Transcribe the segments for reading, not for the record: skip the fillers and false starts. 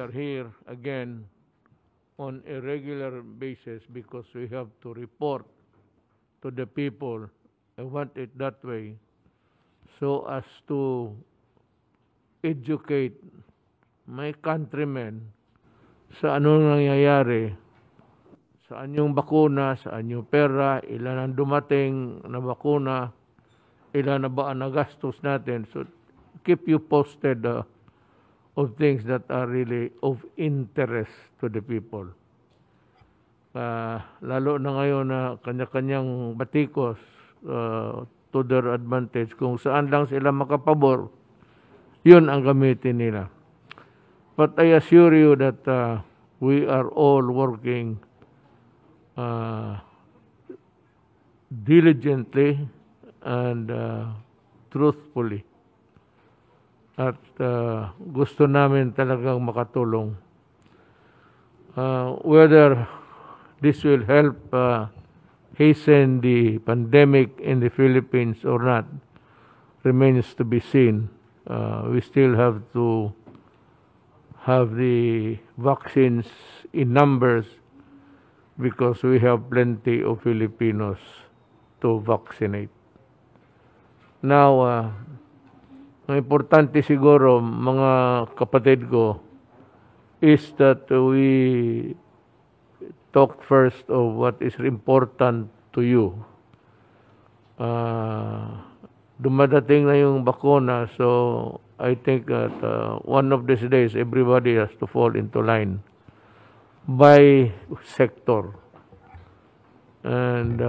are here again on a regular basis because we have to report to the people. I want it that way so as to educate my countrymen sa ano nangyayari, saan yung bakuna, saan yung pera, ilan ang dumating na bakuna, ilan na ba ang nagastos natin. So keep you posted of things that are really of interest to the people. Lalo na ngayon na kanya-kanyang batikos to their advantage. Kung saan lang sila makapabor, yun ang gamitin nila. But I assure you that we are all working diligently and truthfully. At gusto namin talagang makatulong. Whether this will help hasten the pandemic in the Philippines or not remains to be seen. We still have to have the vaccines in numbers because we have plenty of Filipinos to vaccinate. Now, ang importante siguro, mga kapatid ko, is that we talk first of what is important to you. Dumadating na yung bakuna, so I think that one of these days, everybody has to fall into line by sector. And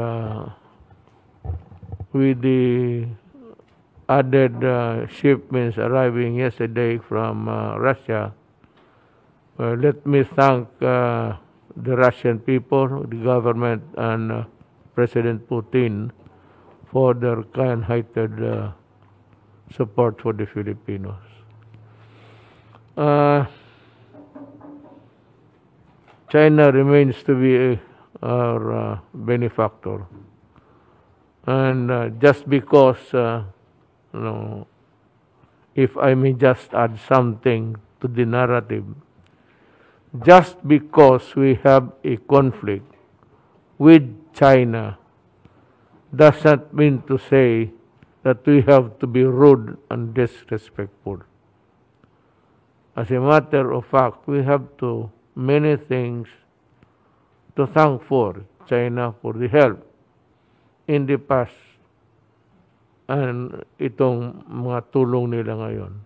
with the added shipments arriving yesterday from Russia, let me thank the Russian people, the government, and President Putin for their kind-hearted support for the Filipinos. China remains to be our benefactor. And just because, if I may just add something to the narrative, just because we have a conflict with China does not mean to say that we have to be rude and disrespectful. As a matter of fact, we have many things to thank for China for the help in the past and itong mga tulong nila ngayon.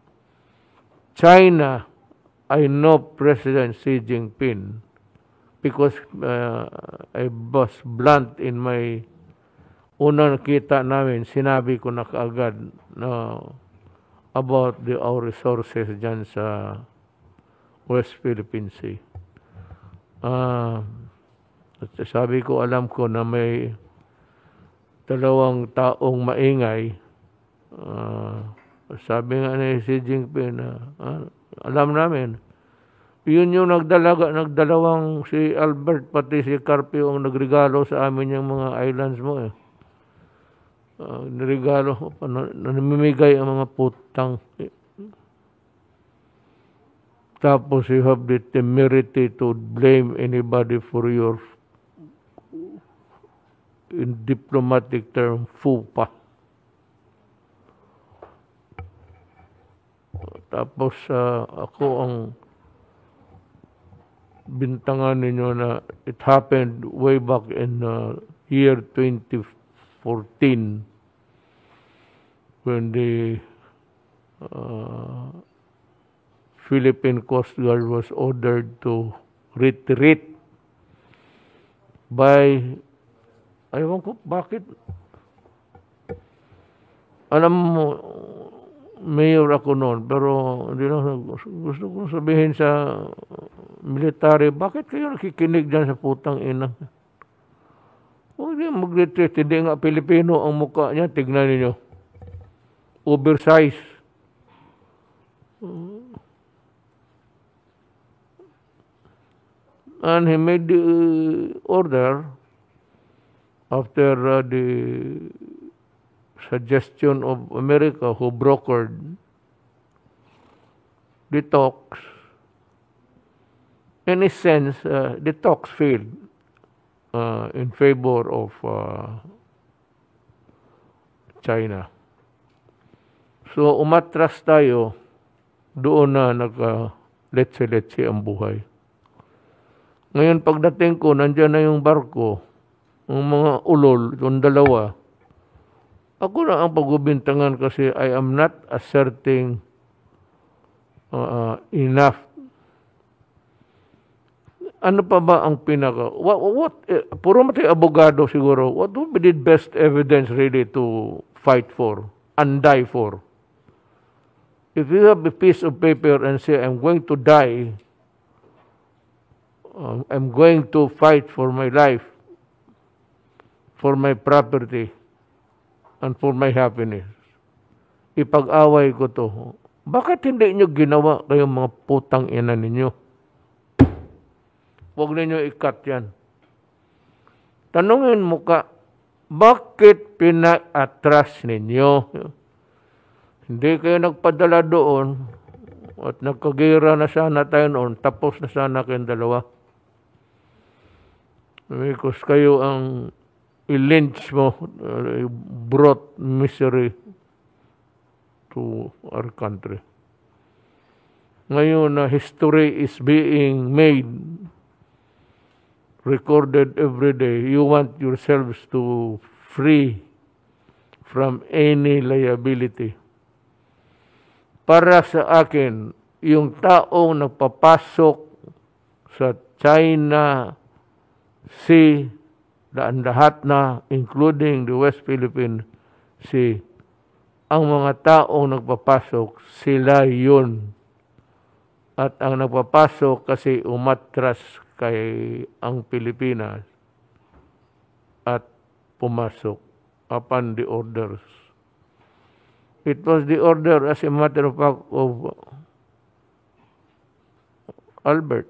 China, I know President Xi Jinping because I was blunt in my unang nakita namin, sinabi ko na kaagad about our resources dyan sa West Philippine Sea. Sabi ko, alam ko na may dalawang taong maingay. Sabi nga ni Xi Jinping na, alam namin, yun yung nagdalawang si Albert pati si Carpio ang nagregalo sa amin yung mga islands mo eh. Nirigalo, namimigay ang mga putang. Tapos you have the temerity to blame anybody for your, in diplomatic term, fupa. Tapos ako ang bintangan ninyo na it happened way back in year 2014 when the Philippine Coast Guard was ordered to retreat by, ayaw ko, bakit? Alam mo, mayor ako noon, pero hindi lang, gusto kong sabihin sa military, bakit kayo nakikinig dyan sa putang ina? Huwag niya mag-retreat, hindi nga Pilipino ang mukha niya, tignan niyo. Oversize. And he made the order after the suggestion of America who brokered the talks in a sense, the talks failed in favor of China. So, umatras tayo, doon na nagka-letse-letse ang buhay. Ngayon, pagdating ko, nandyan na yung barko, yung mga ulol, yung dalawa, ako na ang pagbibintangan kasi I am not asserting enough. Ano pa ba ang pinaka... puro matay abogado siguro, what would be the best evidence really to fight for and die for? If you have a piece of paper and say, I'm going to die, I'm going to fight for my life, for my property, and for my happiness. Ipag-away ko to. Bakit hindi nyo ginawa kayong mga putang ina ninyo? Huwag ninyo ikat yan. Tanungin mo ka, bakit pina-atras ninyo? Hindi kayo nagpadala doon at nagkagira na sana tayo noon, tapos na sana kayong dalawa. Because kayo ang i-lynch mo, brought misery to our country. Ngayon na history is being made, recorded every day, you want yourselves to free from any liability. Para sa akin, yung taong nagpapasok sa China Sea, lahat na, including the West Philippine Sea, ang mga taong nagpapasok, sila yun. At ang nagpapasok kasi umatras kay ang Pilipinas at pumasok upon the orders. It was the order, as a matter of fact, of Albert.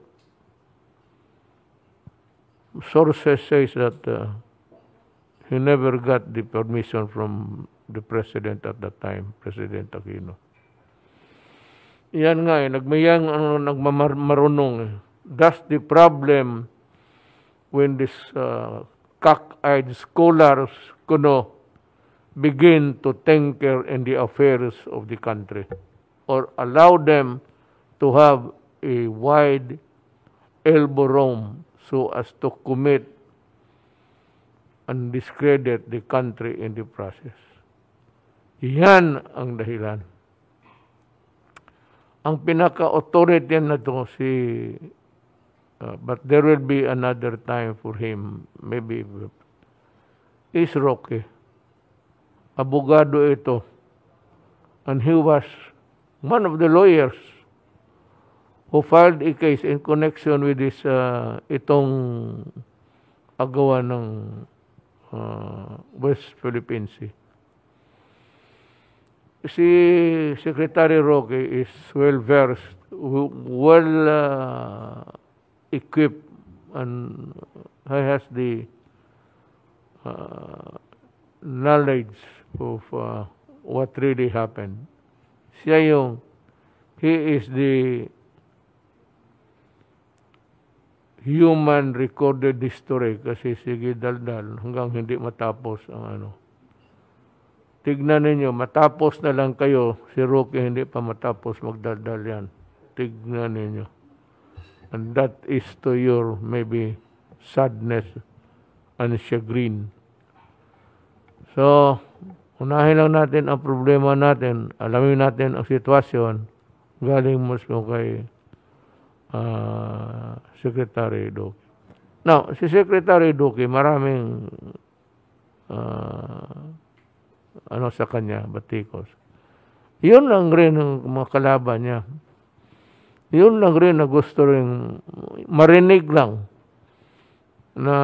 Sources says that he never got the permission from the president at that time, President Aquino. Yan nga nagmayang nagmamarunong. That's the problem when these cock-eyed scholars kuno begin to tinker in the affairs of the country or allow them to have a wide elbow room so as to commit and discredit the country in the process. Yan ang dahilan. Ang pinaka-authority na to but there will be another time for him, maybe, is Roque. Abogado ito. And he was one of the lawyers who filed a case in connection with this itong agawa ng West Philippine Sea. Si Secretary Roque is well-versed, equipped, and he has the knowledge of what really happened. He is the human recorded history kasi sige daldal hanggang hindi matapos ang Tignan ninyo, matapos na lang kayo, si Roque hindi pa matapos magdaldal yan. Tignan ninyo. And that is to your maybe sadness and chagrin. So, unahin lang natin ang problema natin, alamin natin ang sitwasyon, galing mismo kay Secretary Duque. Now, si Secretary Duque, maraming sa kanya, batikos. Yun lang rin ang mga kalaban niya. Yun lang rin na gusto rin marinig lang na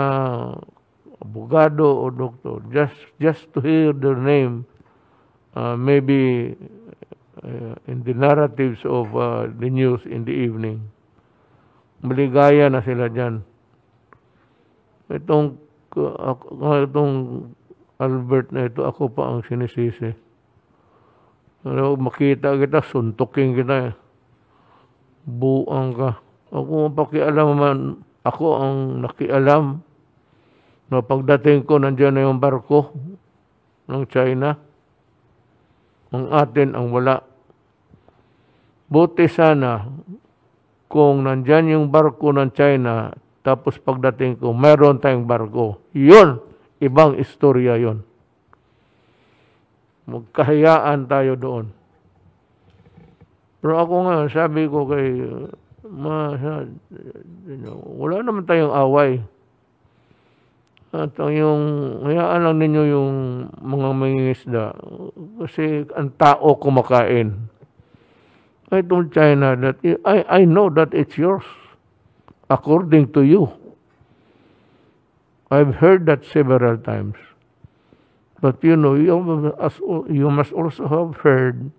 abogado o doktor. Just to hear their name, maybe in the narratives of the news in the evening. Maligaya na sila dyan. Itong Albert na ito, ako pa ang sinisisi. Makita kita, suntukin kita. Buang ka. O kung pakialam man, ako ang nakialam na pagdating ko nandiyan na yung barko ng China. Ang atin ang wala. Buti sana kung nandyan yung barko ng China, tapos pagdating ko, meron tayong barko. Yun, ibang istorya yun. Magkahayaan tayo doon. Pero ako nga, sabi ko kay, wala naman tayong away. At yung, hayaan lang ninyo yung mga mangingisda. Kasi ang tao kumakain. I told China that I know that it's yours, according to you. I've heard that several times. But you know, you must also have heard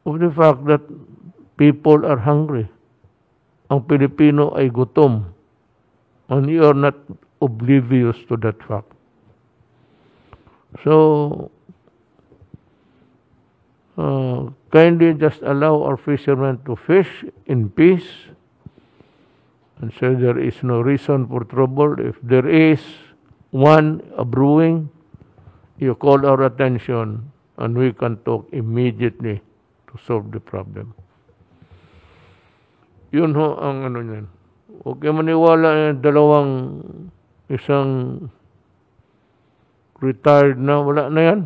of the fact that people are hungry. Ang Pilipino ay gutom. And you are not oblivious to that fact. So, kindly just allow our fishermen to fish in peace, and so there is no reason for trouble. If there is one brewing, you call our attention and we can talk immediately to solve the problem. Yun ho ang ano niyan. Huwag kayo maniwala na isang retired na, wala na yan.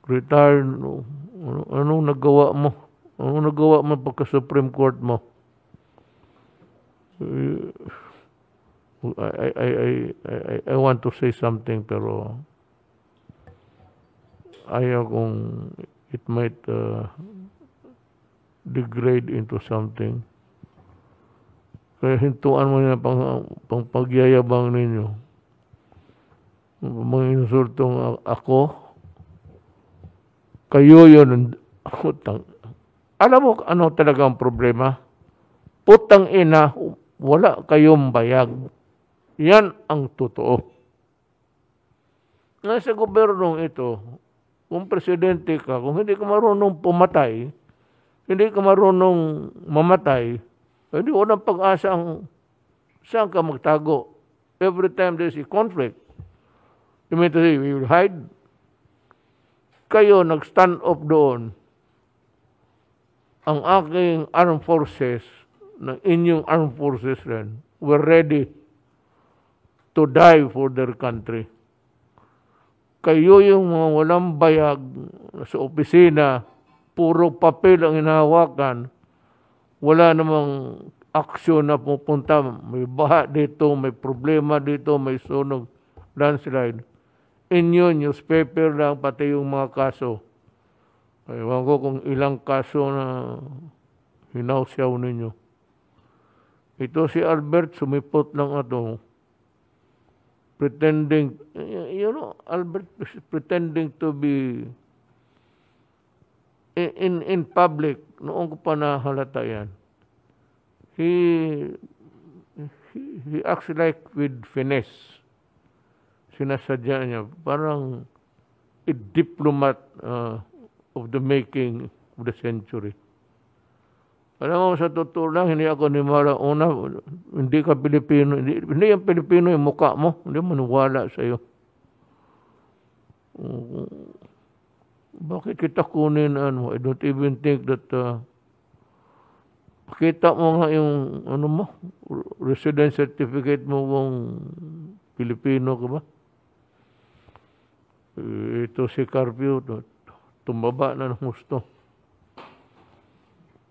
Retired, anong nagawa mo? Anong nagawa mo pagka Supreme Court mo? I want to say something pero ayaw kung it might degrade into something. Kaya hintuan mo na pang pagyayabang ninyo. Mga insultong ako, kayo yun, alam mo ano talaga ang problema? Putang ina, wala kayong bayag. Yan ang totoo. Nasa gobyernong ito, kung presidente ka, kung hindi ka marunong pumatay, hindi ka marunong mamatay, hindi walang pag-asa saan ka magtago. Every time there's a conflict, you mean to say, we will hide? Kayo nag-stand up doon. Ang aking armed forces, ng inyong armed forces rin, were ready to die for their country. Kayo yung mga walang bayag sa opisina, puro papel ang hinahawakan, wala namang aksyon na pupunta, may baha dito, may problema dito, may sunog, landslide. Inyo, newspaper lang, pati yung mga kaso. Ewan ko kung ilang kaso na hinawsyaw ninyo. Ito si Albert, sumipot lang ato. Pretending, Albert is pretending to be in public. Noong ko pa nahalata yan. He acts like with finesse. Sinasadya niya. Parang a diplomat of the making of the century. Alam mo, sa totoo lang, hindi ako nimala. Una, hindi ka Pilipino. Hindi yung Pilipino yung mukha mo. Hindi maniwala sa'yo. Bakit kita kunin? I don't even think that pakita mo nga yung residence certificate mo kung Pilipino ka ba? Ito si Carpio, tumaba na ng gusto.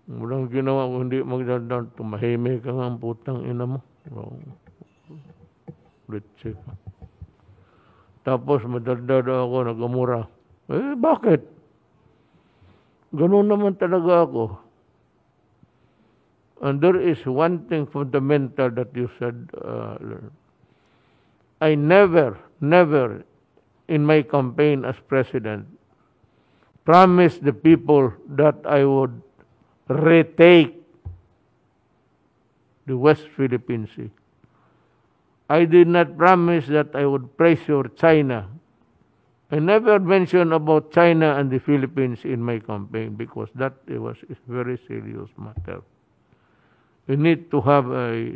Walang ginawa kung hindi magdadaan, tumahimik ka nga ang putang ina mo. Let's check. Tapos madaldada ako, nagamura. Bakit? Ganun naman talaga ako. And there is one thing fundamental that you said, I never in my campaign as president promised the people that I would retake the West Philippine Sea. I did not promise that I would pressure China. I never mentioned about China and the Philippines in my campaign because that was a very serious matter. We need to have a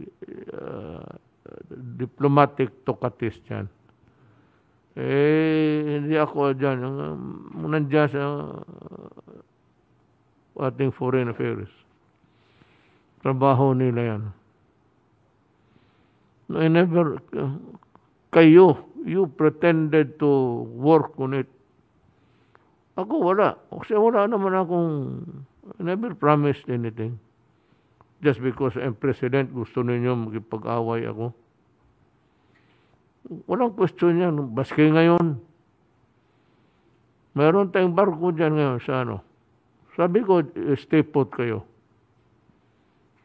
diplomatic Tokatis dyan. Hindi ako dyan. Nandiyan sa ating foreign affairs. Trabaho nila yan. I never, you pretended to work on it. Ako wala. Kasi wala naman akong, I never promised anything. Just because I'm president, gusto ninyo magipag-away ako. Walang question yan. Baski ngayon. Meron tayong barko dyan ngayon sa ano. Sabi ko, stay put kayo.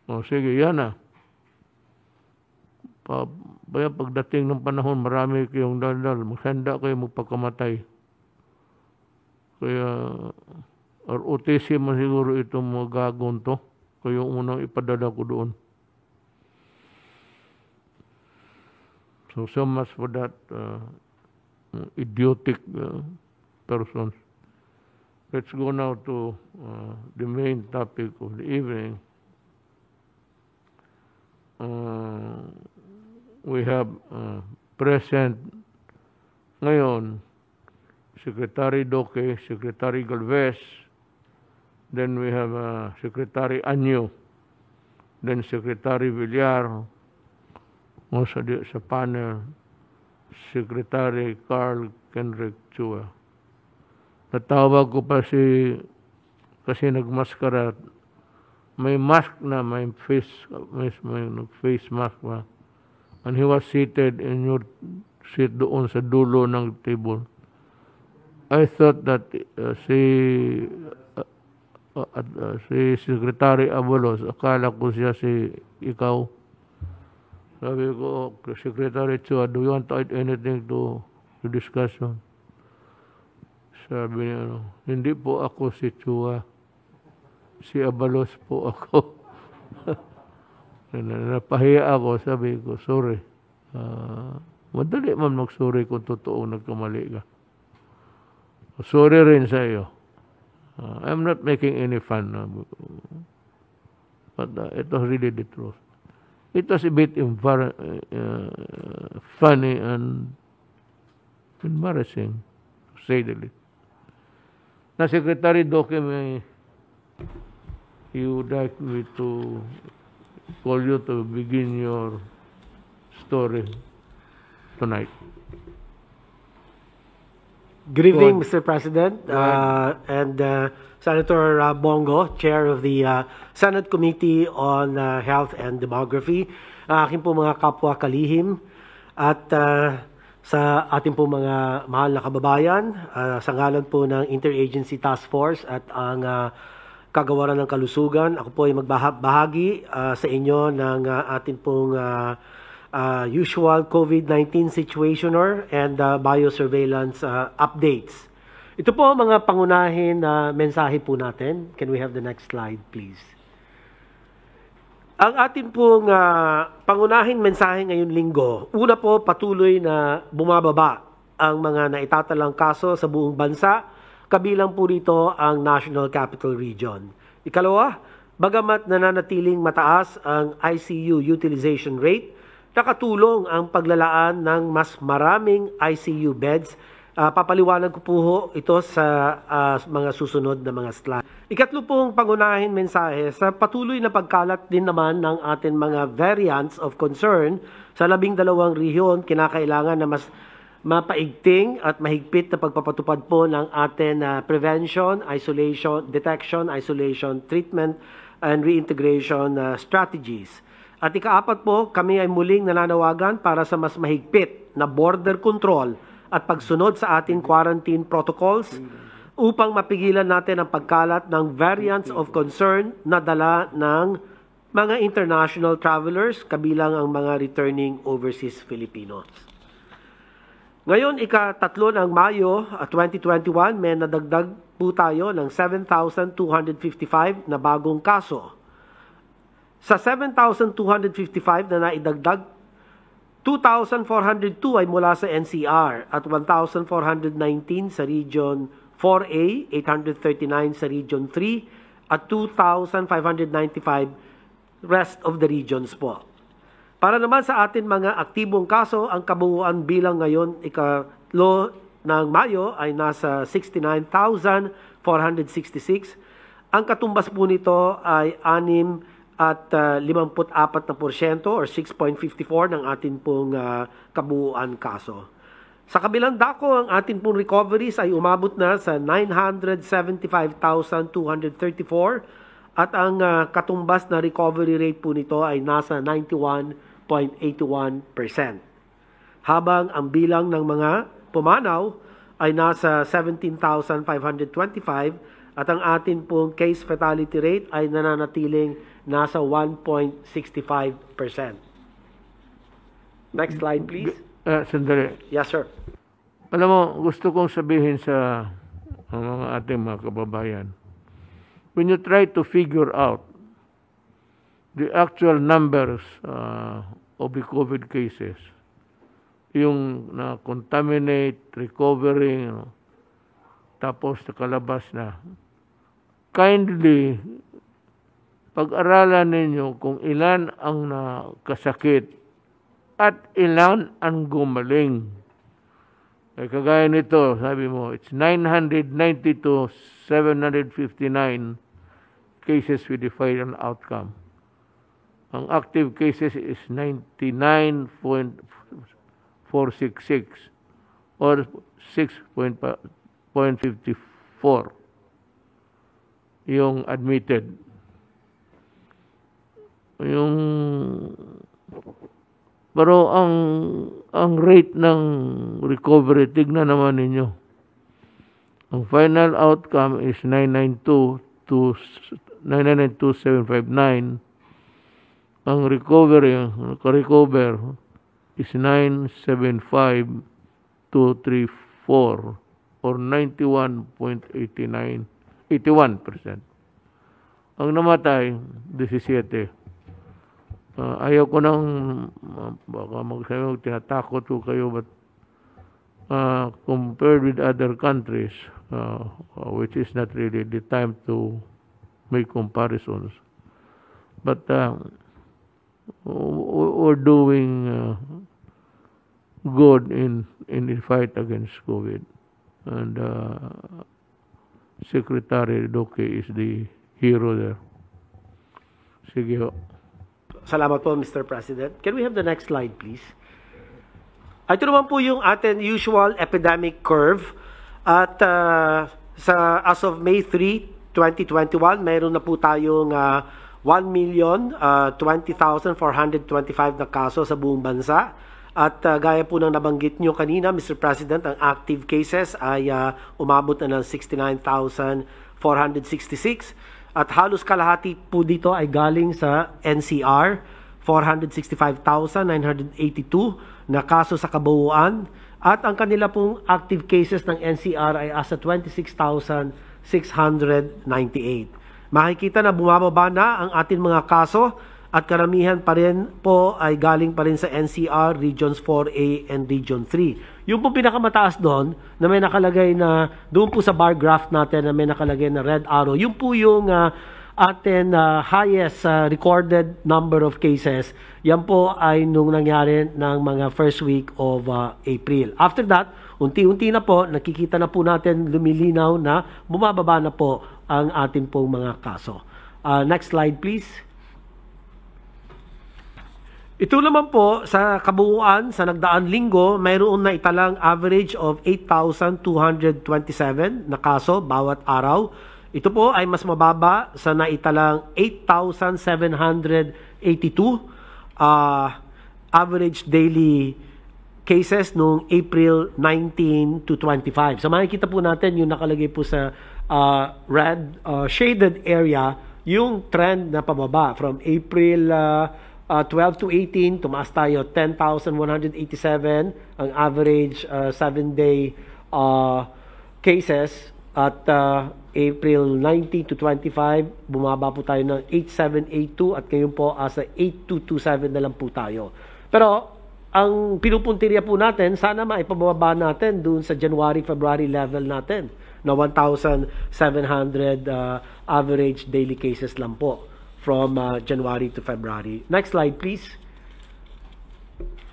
O sige, yan na. Pagdating ng panahon, marami kayong daldal. Maghanda kayo magpakamatay. Kaya, ROTC man siguro itong mga gagawin to. Kaya yung unang ipadala ko doon. So much for that idiotic persons. Let's go now to the main topic of the evening. We have present ngayon Secretary Duque, Secretary Galvez, then we have Secretary Anyo, then Secretary Villar, sa panel, Secretary Carl Kendrick Chua. Natawag ko pa kasi nagmaskara. May mask na, may face mask pa. And he was seated in your seat doon sa dulo ng table. I thought that si Secretary Abalos, akala ko siya ikaw. Sabi ko, Secretary Chua, do you want to add anything to the discussion? Sabi niya, hindi po ako si Chua. Si Abalos po ako. Napahiya ako, sabi ko, sorry. Madali man mag-sorry kung totoo nagkamali ka. Sorry rin sa iyo. I'm not making any fun. But it was really the truth. It was a bit funny and embarrassing, to say the least. Na Secretary Duque, you would like me to call you to begin your story tonight. Good evening, Mr. President, and Senator Bongo, Chair of the Senate Committee on Health and Demography, aking po mga kapwa kalihim, at sa ating po mga mahal na kababayan, sa ngalan po ng Interagency Task Force at ang Kagawaran ng Kalusugan, ako po ay magbahagi sa inyo ng ating pong usual COVID-19 situationer and biosurveillance updates. Ito po ang mga pangunahin na mensahe po natin. Can we have the next slide, please? Ang ating pong pangunahing mensahe ngayong linggo, una po, patuloy na bumababa ang mga naitatalang kaso sa buong bansa, kabilang po rito ang National Capital Region. Ikalawa, bagamat nananatiling mataas ang ICU utilization rate, nakatulong ang paglalaan ng mas maraming ICU beds. Papaliwanag ko po ito sa mga susunod na mga slide. Ikatlo pong pangunahin mensahe, sa patuloy na pagkalat din naman ng ating mga variants of concern sa 12 rehiyon, kinakailangan na mas mapaigting at mahigpit na pagpapatupad po ng ating prevention, isolation, detection, isolation, treatment, and reintegration strategies. At ikaapat po, kami ay muling nananawagan para sa mas mahigpit na border control at pagsunod sa ating quarantine protocols upang mapigilan natin ang pagkalat ng variants of concern na dala ng mga international travelers, kabilang ang mga returning overseas Filipinos. Ngayon, ika-3 ng Mayo 2021, may nadagdag po tayo ng 7,255 na bagong kaso. Sa 7,255 na naidagdag, 2,402 ay mula sa NCR at 1,419 sa Region 4A, 839 sa Region 3 at 2,595 rest of the regions po. Para naman sa atin mga aktibong kaso, ang kabuuan bilang ngayon ikatlo ng Mayo ay nasa 69,466. Ang katumbas po nito ay 6.54% or 6.54 ng atin pong kabuuan kaso. Sa kabilang dako, ang atin pong recoveries ay umabot na sa 975,234 at ang katumbas na recovery rate po nito ay nasa 91.81%. Habang ang bilang ng mga pumanaw ay nasa 17,525 at ang atin pong case fatality rate ay nananatiling nasa 1.65%. Next slide, please. Sandali. Yes, sir. Alam mo, gusto kong sabihin sa mga ating mga kababayan, when you try to figure out the actual numbers of the COVID cases, yung na-contaminate, recovering, tapos nakalabas na, kindly, pag-aralan ninyo kung ilan ang nakasakit at ilan ang gumaling. Eh, kagaya nito, sabi mo, it's 990 to 759 cases with the final outcome. Ang active cases is 99.466 or 6.54 yung admitted. Pero ang rate ng recovery, tignan naman ninyo. Ang final outcome is 992,759. Ang recovery, recover is 975,234 or 81%. Ang namatay, 17. Ayaw ko nang baka magsabi, tinatakot ko kayo, but compared with other countries, which is not really the time to make comparisons. But we're doing good in the fight against COVID. And Secretary Duque is the hero there. Sige ho. Salamat po, Mr. President. Can we have the next slide, please? Ito naman po yung ating usual epidemic curve. At as of May 3, 2021, mayroon na po tayong 1,020,425 na kaso sa buong bansa. At gaya po ng nabanggit nyo kanina, Mr. President, ang active cases ay umabot na ng 69,466. At halos kalahati po dito ay galing sa NCR, 465,982 na kaso sa kabuuan. At ang kanila pong active cases ng NCR ay asa 26,698. Makikita na bumababa na ang ating mga kaso at karamihan pa rin po ay galing pa rin sa NCR, Regions 4A and Region 3. Yung po pinakamataas doon, na may nakalagay na, doon po sa bar graph natin na may nakalagay na red arrow, yung po yung atin highest recorded number of cases, yan po ay nung nangyari ng mga first week of April. After that, unti-unti na po, nakikita na po natin lumilinaw na bumababa na po ang ating pong mga kaso. Next slide please. Ito naman po, sa kabuuan, sa nagdaang linggo, mayroon na italang average of 8,227 na kaso bawat araw. Ito po ay mas mababa sa naitalang 8,782 average daily cases noong April 19 to 25. So makikita po natin yung nakalagay po sa red shaded area, yung trend na pababa from April 12 to 18, tumaas tayo 10,187 ang average 7-day cases at April 19 to 25, bumaba po tayo ng 8,782 at ngayon po sa 8,227 na lang po tayo. Pero ang pinupuntirya po natin, sana maipababa natin dun sa January-February level natin na 1,700 average daily cases lang po. from January to February. Next slide, please.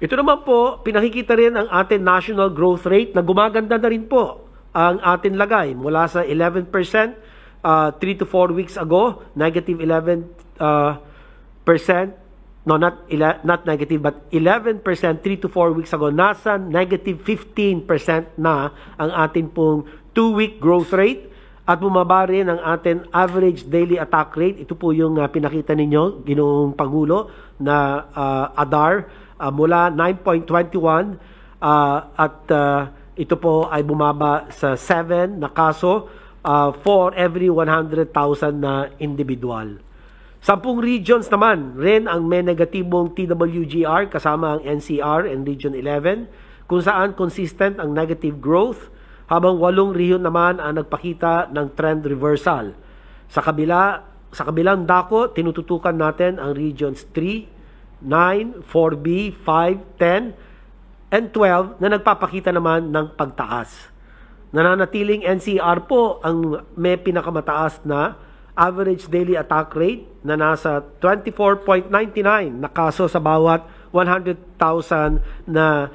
Ito naman po, pinakikita rin ang ating national growth rate na gumaganda na rin po ang ating lagay mula sa 11% 3 to 4 weeks ago, negative 11%, no, not negative, but 11% 3 to 4 weeks ago, nasa negative 15% na ang ating pong 2-week growth rate at bumaba rin ang ating average daily attack rate. Ito po yung pinakita ninyo, Ginoong Pangulo, na ADAR, mula 9.21 at ito po ay bumaba sa 7 na kaso for every 100,000 na individual. 10 regions naman rin ang may negatibong TWGR kasama ang NCR and Region 11 kung saan consistent ang negative growth habang 8 rehiyon naman ang nagpakita ng trend reversal. Sa kabilang dako, tinututukan natin ang Regions 3, 9, 4B, 5, 10, and 12 na nagpapakita naman ng pagtaas. Nananatiling NCR po ang may pinakamataas na average daily attack rate na nasa 24.99 na kaso sa bawat 100,000 na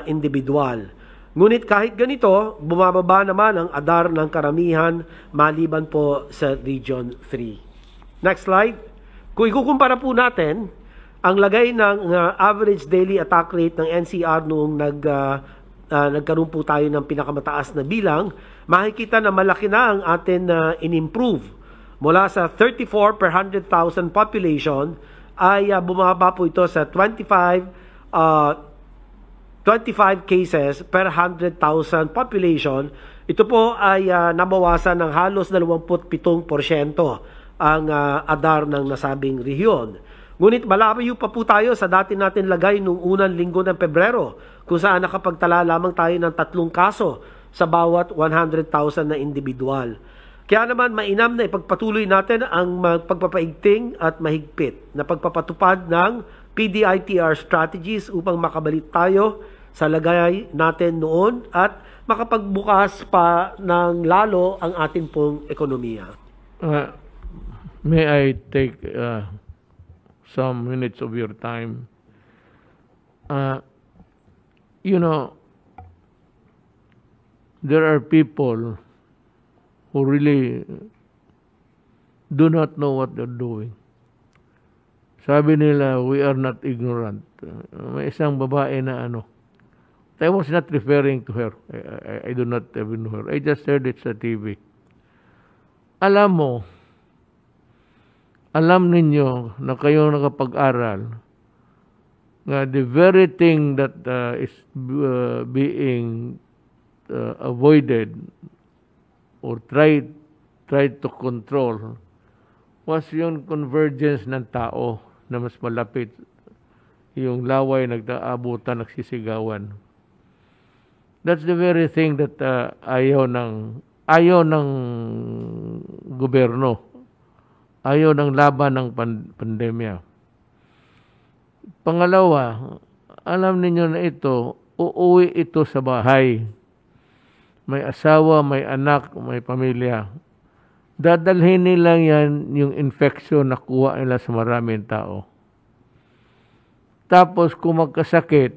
individual. Ngunit kahit ganito, bumababa naman ang ADAR ng karamihan maliban po sa Region 3. Next slide. Kung ikukumpara po natin ang lagay ng average daily attack rate ng NCR noong nagkaroon po tayo ng pinakamataas na bilang, makikita na malaki na ang atin in-improve. Mula sa 34 per 100,000 population ay bumaba po ito sa 25 cases per 100,000 population. Ito po ay nabawasan ng halos 27% ang ADAR ng nasabing rehiyon. Ngunit malayo pa po tayo sa dati natin lagay noong unang linggo ng Pebrero kung saan nakapagtala lamang tayo ng 3 kaso sa bawat 100,000 na individual. Kaya naman mainam na ipagpatuloy natin ang pagpapaigting at mahigpit na pagpapatupad ng PDITR strategies upang makabalik tayo sa lagay natin noon at makapagbukas pa ng lalo ang ating pong ekonomiya. May I take some minutes of your time? You know, there are people who really do not know what they're doing. Sabi nila, we are not ignorant. May isang babae na I was not referring to her. I do not even know her. I just heard it sa TV. Alam ninyo na kayo nakapag-aral na the very thing that is being avoided or tried to control was yung convergence ng tao na mas malapit, yung laway nagdaabutan, nagsisigawan. That's the very thing that ayaw ng gobyerno, ayaw ng laban ng pandemya. Pangalawa, alam ninyo na ito, uuwi ito sa bahay. May asawa, may anak, may pamilya. Dadalhin nila yan yung infection na kuha nila sa maraming tao. Tapos kung magkasakit,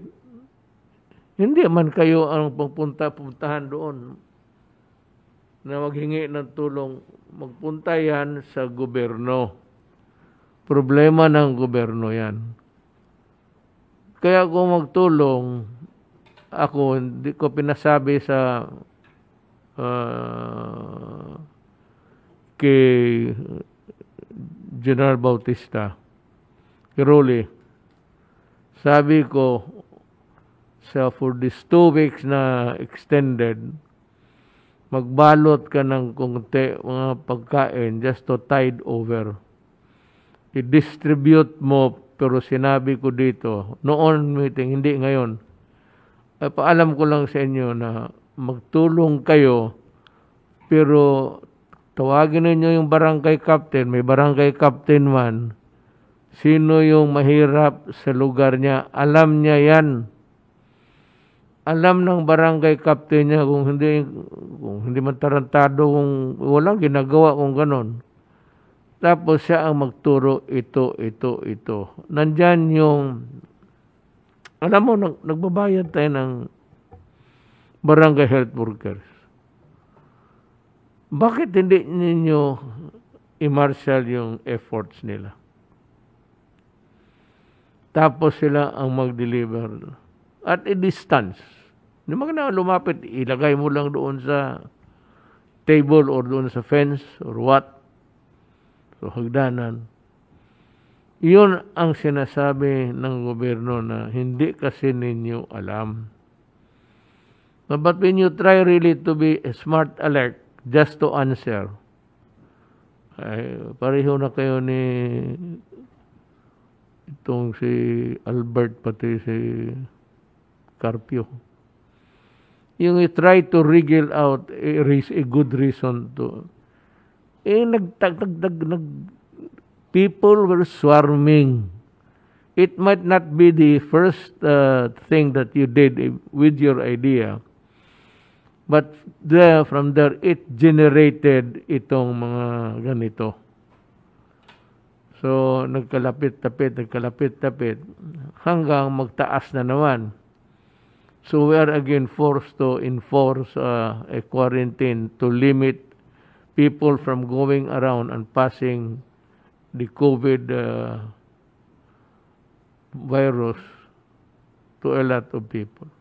hindi man kayo ang puntahan doon na maghingi ng tulong. Magpunta yan sa gobyerno. Problema ng gobyerno yan. Kaya kung magtulong, ako hindi ko pinasabi sa kay General Bautista, Kiroli, sabi ko for these 2 weeks na extended, magbalot ka ng konti mga pagkain just to tide over. I-distribute mo, pero sinabi ko dito, noon meeting, hindi ngayon. Paalam ko lang sa inyo na magtulong kayo, pero tawagin ninyo yung barangay captain, may barangay captain man, sino yung mahirap sa lugar niya, alam niya yan. Alam ng barangay captain niya kung hindi man tarantado, kung walang ginagawa kung ganon. Tapos siya ang magturo, ito. Nandyan yung, alam mo, nagbabayad tayo ng barangay health workers. Bakit hindi ninyo i-marshal yung efforts nila? Tapos sila ang mag-deliver at a distance. Hindi mo na lumapit, ilagay mo lang doon sa table or doon sa fence or what. So, hagdanan. Yun ang sinasabi ng gobyerno na hindi kasi ninyo alam. But when you try really to be smart alert just to answer, ay pareho na kayo ni itong si Albert pati si Carpio. Yung try to wriggle out a good reason to people were swarming. It might not be the first thing that you did with your idea, but from there it generated itong mga ganito. So, nagkalapit-tapit hanggang magtaas na naman. So, we are again forced to enforce a quarantine to limit people from going around and passing the COVID virus to a lot of people.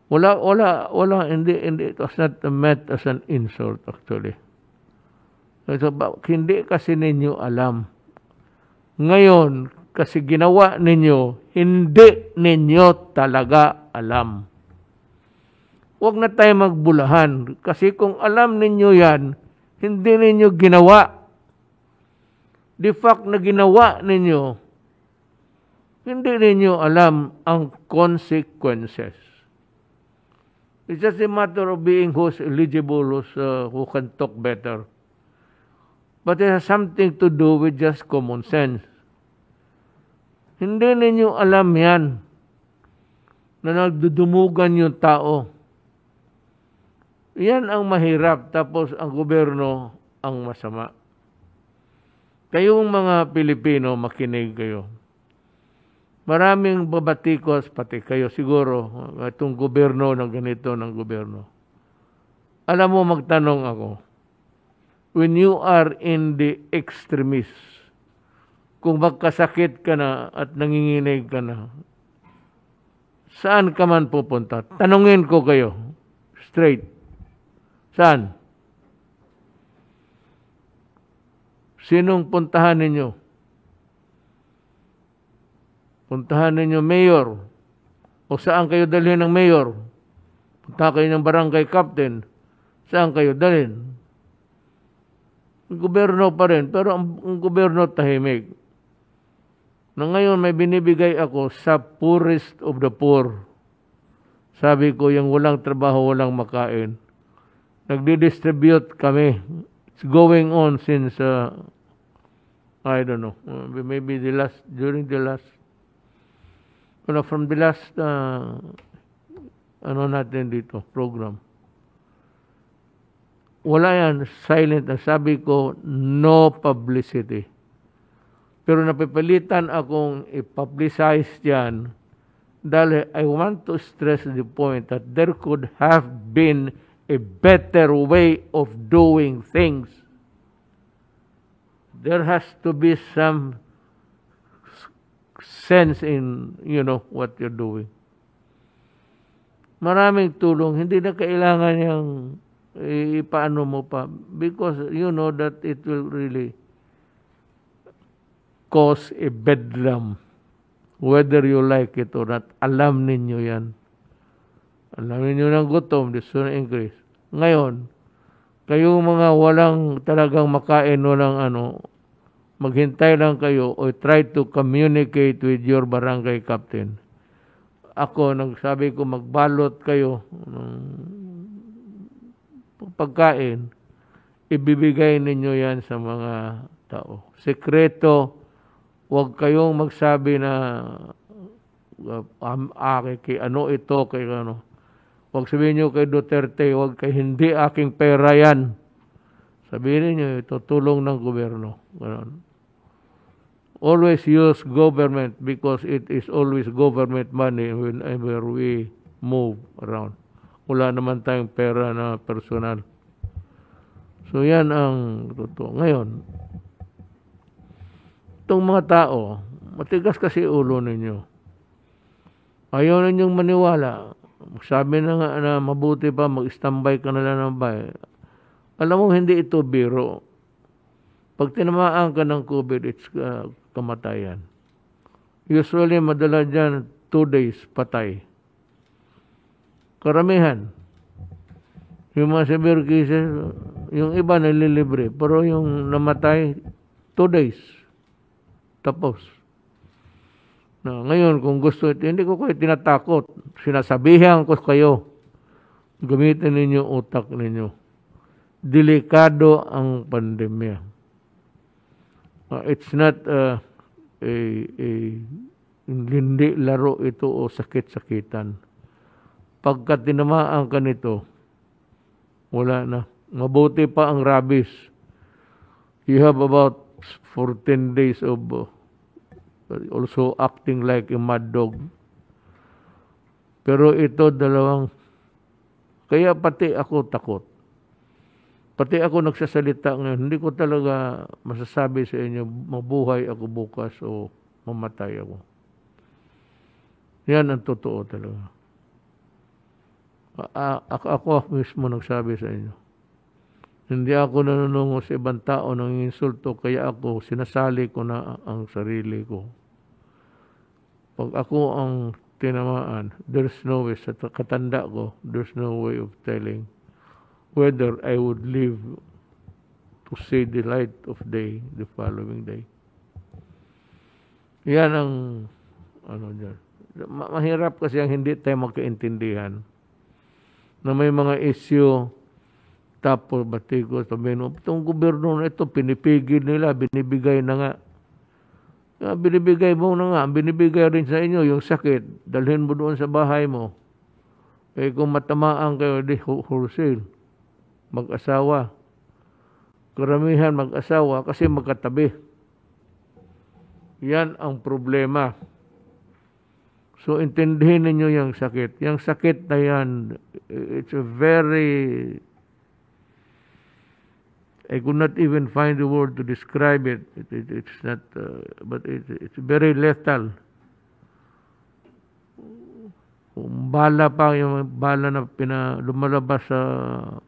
Hindi, it was not meant as an insult actually. So, hindi kasi ninyo alam. Ngayon, kasi ginawa ninyo, hindi ninyo talaga alam. Huwag na tayo magbulahan. Kasi kung alam ninyo yan, hindi ninyo ginawa. The fact na ginawa ninyo, hindi ninyo alam ang consequences. It's just a matter of being who's eligible, who can talk better. But it has something to do with just common sense. Hindi ninyo alam yan na nagdudumugan yung tao. Yan ang mahirap, tapos ang gobyerno ang masama. Kayong mga Pilipino, makinig kayo. Maraming babatikos, pati kayo siguro, itong gobyerno ng ganito ng gobyerno. Alam mo, magtanong ako, when you are in the extremis, kung magkasakit ka na at nanginginig ka na, saan ka man pupunta? Tanungin ko kayo, straight. Saan? Sinong puntahan ninyo? Puntahan ninyo mayor. O saan kayo dalhin ng mayor? Punta kayo ng barangay captain. Saan kayo dalhin? Gobyerno pa rin, pero ang gobyerno tahimik. Na ngayon may binibigay ako sa poorest of the poor. Sabi ko, yung walang trabaho, walang makain. Nagdi-distribute kami. It's going on since, I don't know, maybe from the last, natin dito, program. Wala yan, silent. Sabi ko, no publicity. Pero napipilitan akong i-publicize yan dahil I want to stress the point that there could have been a better way of doing things. There has to be some sense in, what you're doing. Maraming tulong. Hindi na kailangan yung ipaano mo pa. Because you know that it will really cause a bedlam. Whether you like it or not. Alam ninyo yan. Alam ninyo ng gutom. This will increase. Ngayon, kayong mga walang talagang makain, walang maghintay lang kayo or try to communicate with your barangay captain. Ako, nagsabi ko, magbalot kayo ng pagkain, ibibigay ninyo yan sa mga tao. Sekreto, huwag kayong magsabi na kay ano ito, kay ano. Huwag sabihin nyo kay Duterte, huwag kay hindi aking pera yan. Sabihin niyo, ito tulong ng gobyerno. Ganon. Always use government because it is always government money whenever we move around. Wala naman tayong pera na personal. So yan ang totoo. Ngayon, itong mga tao, matigas kasi ulo ninyo. Ayaw ninyong maniwala. Sabi na nga na mabuti pa mag-standby ka na lang ng bahay. Alam mo, hindi ito biro. Pag tinamaan ka ng COVID, it's kamatayan. Usually, madala dyan, 2 days, patay. Karamihan. Yung mga severe cases, yung iba nalilibre. Pero yung namatay, 2 days. Tapos. Na, ngayon, kung gusto, hindi ko kayo tinatakot. Sinasabihan ko kayo. Gamitin ninyo utak ninyo. Delikado ang pandemya. It's not hindi laro ito o sakit-sakitan. Pagka tinamaan ka nito, wala na. Mabuti pa ang rabies. You have about 14 days of also acting like a mad dog. Pero ito dalawang, kaya pati ako takot. Pati ako nagsasalita ngayon, hindi ko talaga masasabi sa inyo, mabuhay ako bukas o mamatay ako. Yan ang totoo talaga. Ako mismo nagsabi sa inyo. Hindi ako nanunungo sa ibang tao ng insulto, kaya ako sinasali ko na ang sarili ko. Pag ako ang tinamaan, there's no way, sa katanda ko, there's no way of telling whether I would live to see the light of day the following day. Yan ang dyan. Mahirap kasi ang hindi tayo magkaintindihan na may mga issue tapos batiko sabihin, itong gobyerno na ito pinipigil nila, binibigay na nga. Binibigay mo na nga, binibigay rin sa inyo yung sakit, dalhin mo doon sa bahay mo. Kung matamaan kayo, di wholesale. Mag-asawa. Karamihan mag-asawa kasi magkatabi. Yan ang problema. So, intindihin ninyo yung sakit. Yung sakit na yan, it's a very, I could not even find the word to describe it. It's not, but it's very lethal. Kung bala pa, yung bala na lumalabas sa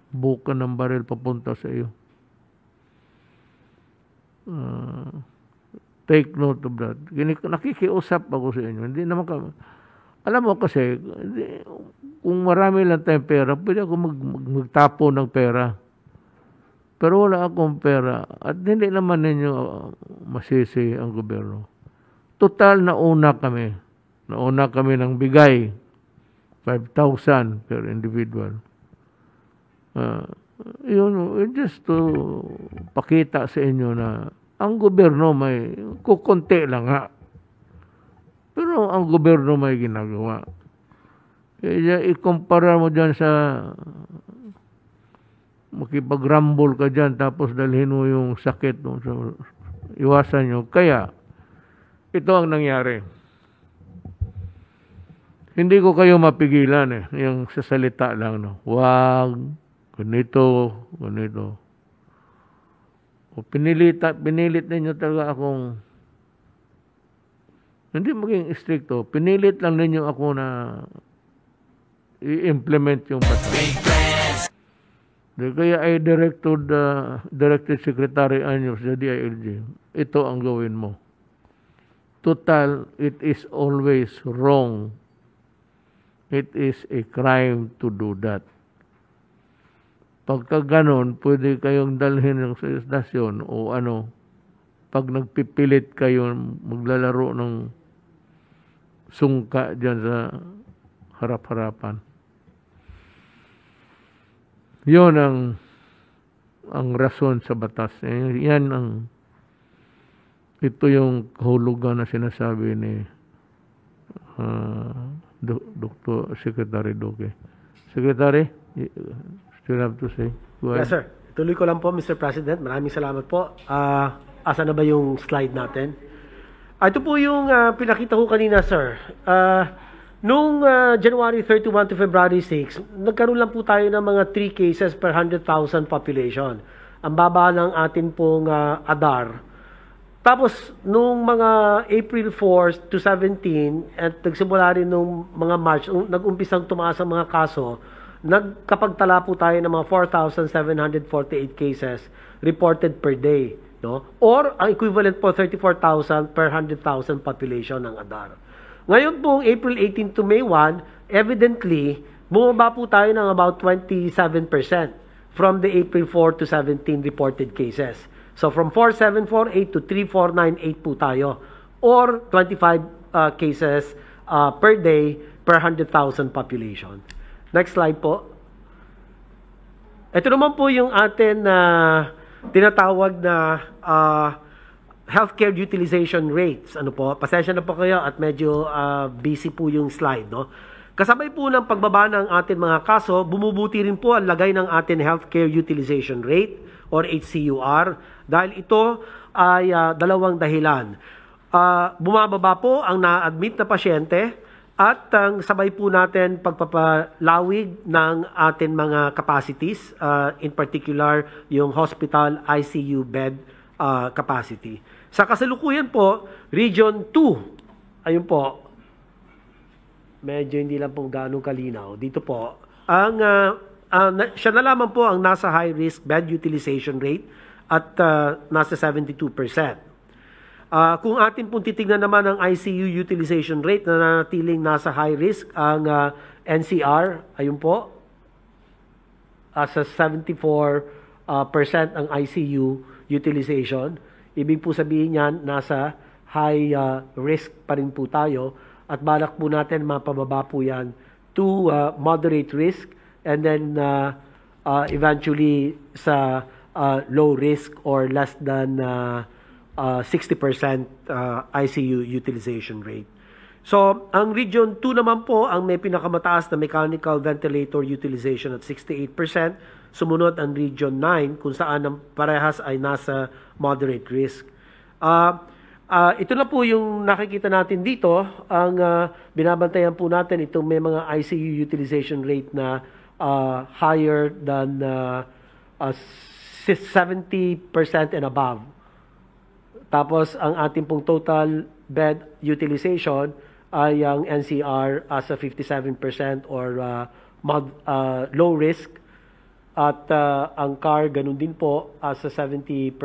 buka ng baril papunta sa iyo. Take note of that. Nakikiusap ako sa inyo. Hindi naman ka, alam mo kasi, kung marami lang tayong pera, pwede ako magtapo ng pera. Pero wala akong pera. At hindi naman ninyo masisi ang gobyerno. Total, nauna kami. Nauna kami ng bigay. 5,000 per individual. Yun, just to pakita sa inyo na ang gobyerno may kukunti lang nga. Pero ang gobyerno may ginagawa. Kaya ikumpara mo dyan sa makipag-rumble ka dyan tapos dalhin mo yung sakit. So, iwasan nyo. Kaya, ito ang nangyari. Hindi ko kayo mapigilan yung sasalita lang. No? Wag, ganito, ganito. O pinilit ninyo talaga akong, hindi maging stricto, pinilit lang ninyo ako na i-implement yung batas. Kaya ay directed Secretary Anyos sa DILG, ito ang gawin mo. Total, it is always wrong. It is a crime to do that. Pagka ganon, pwede kayong dalhin sa istasyon o pag nagpipilit kayo maglalaro ng sungka dyan sa harap-harapan. Yun ang rason sa batas. Yan ito yung kahulugan na sinasabi ni Dr. Secretary Duque. Secretary, still have to say. Go ahead. Yes, sir. Tuloy ko lang po, Mr. President. Maraming salamat po. Asa na ba yung slide natin? Ito po yung pinakita ko kanina, sir. Noong January 31 to February 6, nagkaroon lang po tayo ng mga 3 cases per 100,000 population. Ang baba ng atin pong ADAR. Tapos, nung mga April 4 to 17, at nagsimula rin nung mga March, nag-umpisang tumaas ang mga kaso, nagkapagtala po tayo ng mga 4,748 cases reported per day. No? Or, ang equivalent po, 34,000 per 100,000 population ng ADAR. Ngayon pong April 18 to May 1, evidently, bumaba po tayo ng about 27% from the April 4 to 17 reported cases. So from 4,748 to 3,498 po tayo, or 25 cases per day per 100,000 population. Next slide po. Ito naman po yung atin na tinatawag na healthcare utilization rates. Ano po? Pasensya na po kayo at medyo busy po yung slide, no? Kasabay po ng pagbaba ng ating mga kaso, bumubuti rin po ang lagay ng ating healthcare utilization rate or HCUR dahil ito ay dalawang dahilan. Bumababa po ang na-admit na pasyente at ang sabay po natin pagpapalawig ng ating mga capacities, in particular yung hospital ICU bed capacity. Sa kasalukuyan po, Region 2, ayun po, medyo hindi lang po ganong kalinaw. Dito po, siya na lamang po ang nasa high risk bed utilization rate at nasa 72%. Kung atin pong titignan naman ang ICU utilization rate na nanatiling nasa high risk, ang NCR, ayun po, sa 74% ang ICU utilization. Ibig po sabihin yan, nasa high risk pa rin po tayo at balak po natin mapababa po yan to moderate risk and then eventually sa low risk or less than 60% ICU utilization rate. So, ang Region 2 naman po ang may pinakamataas na mechanical ventilator utilization at 68%. Sumunod ang Region 9 kung saan ang parehas ay nasa moderate risk. Ito na po yung nakikita natin dito. Ang binabantayan po natin itong may mga ICU utilization rate na higher than 70% and above. Tapos ang ating pong total bed utilization ay ang NCR as a 57% or low risk. At ang CAR, ganun din po, as a 70%.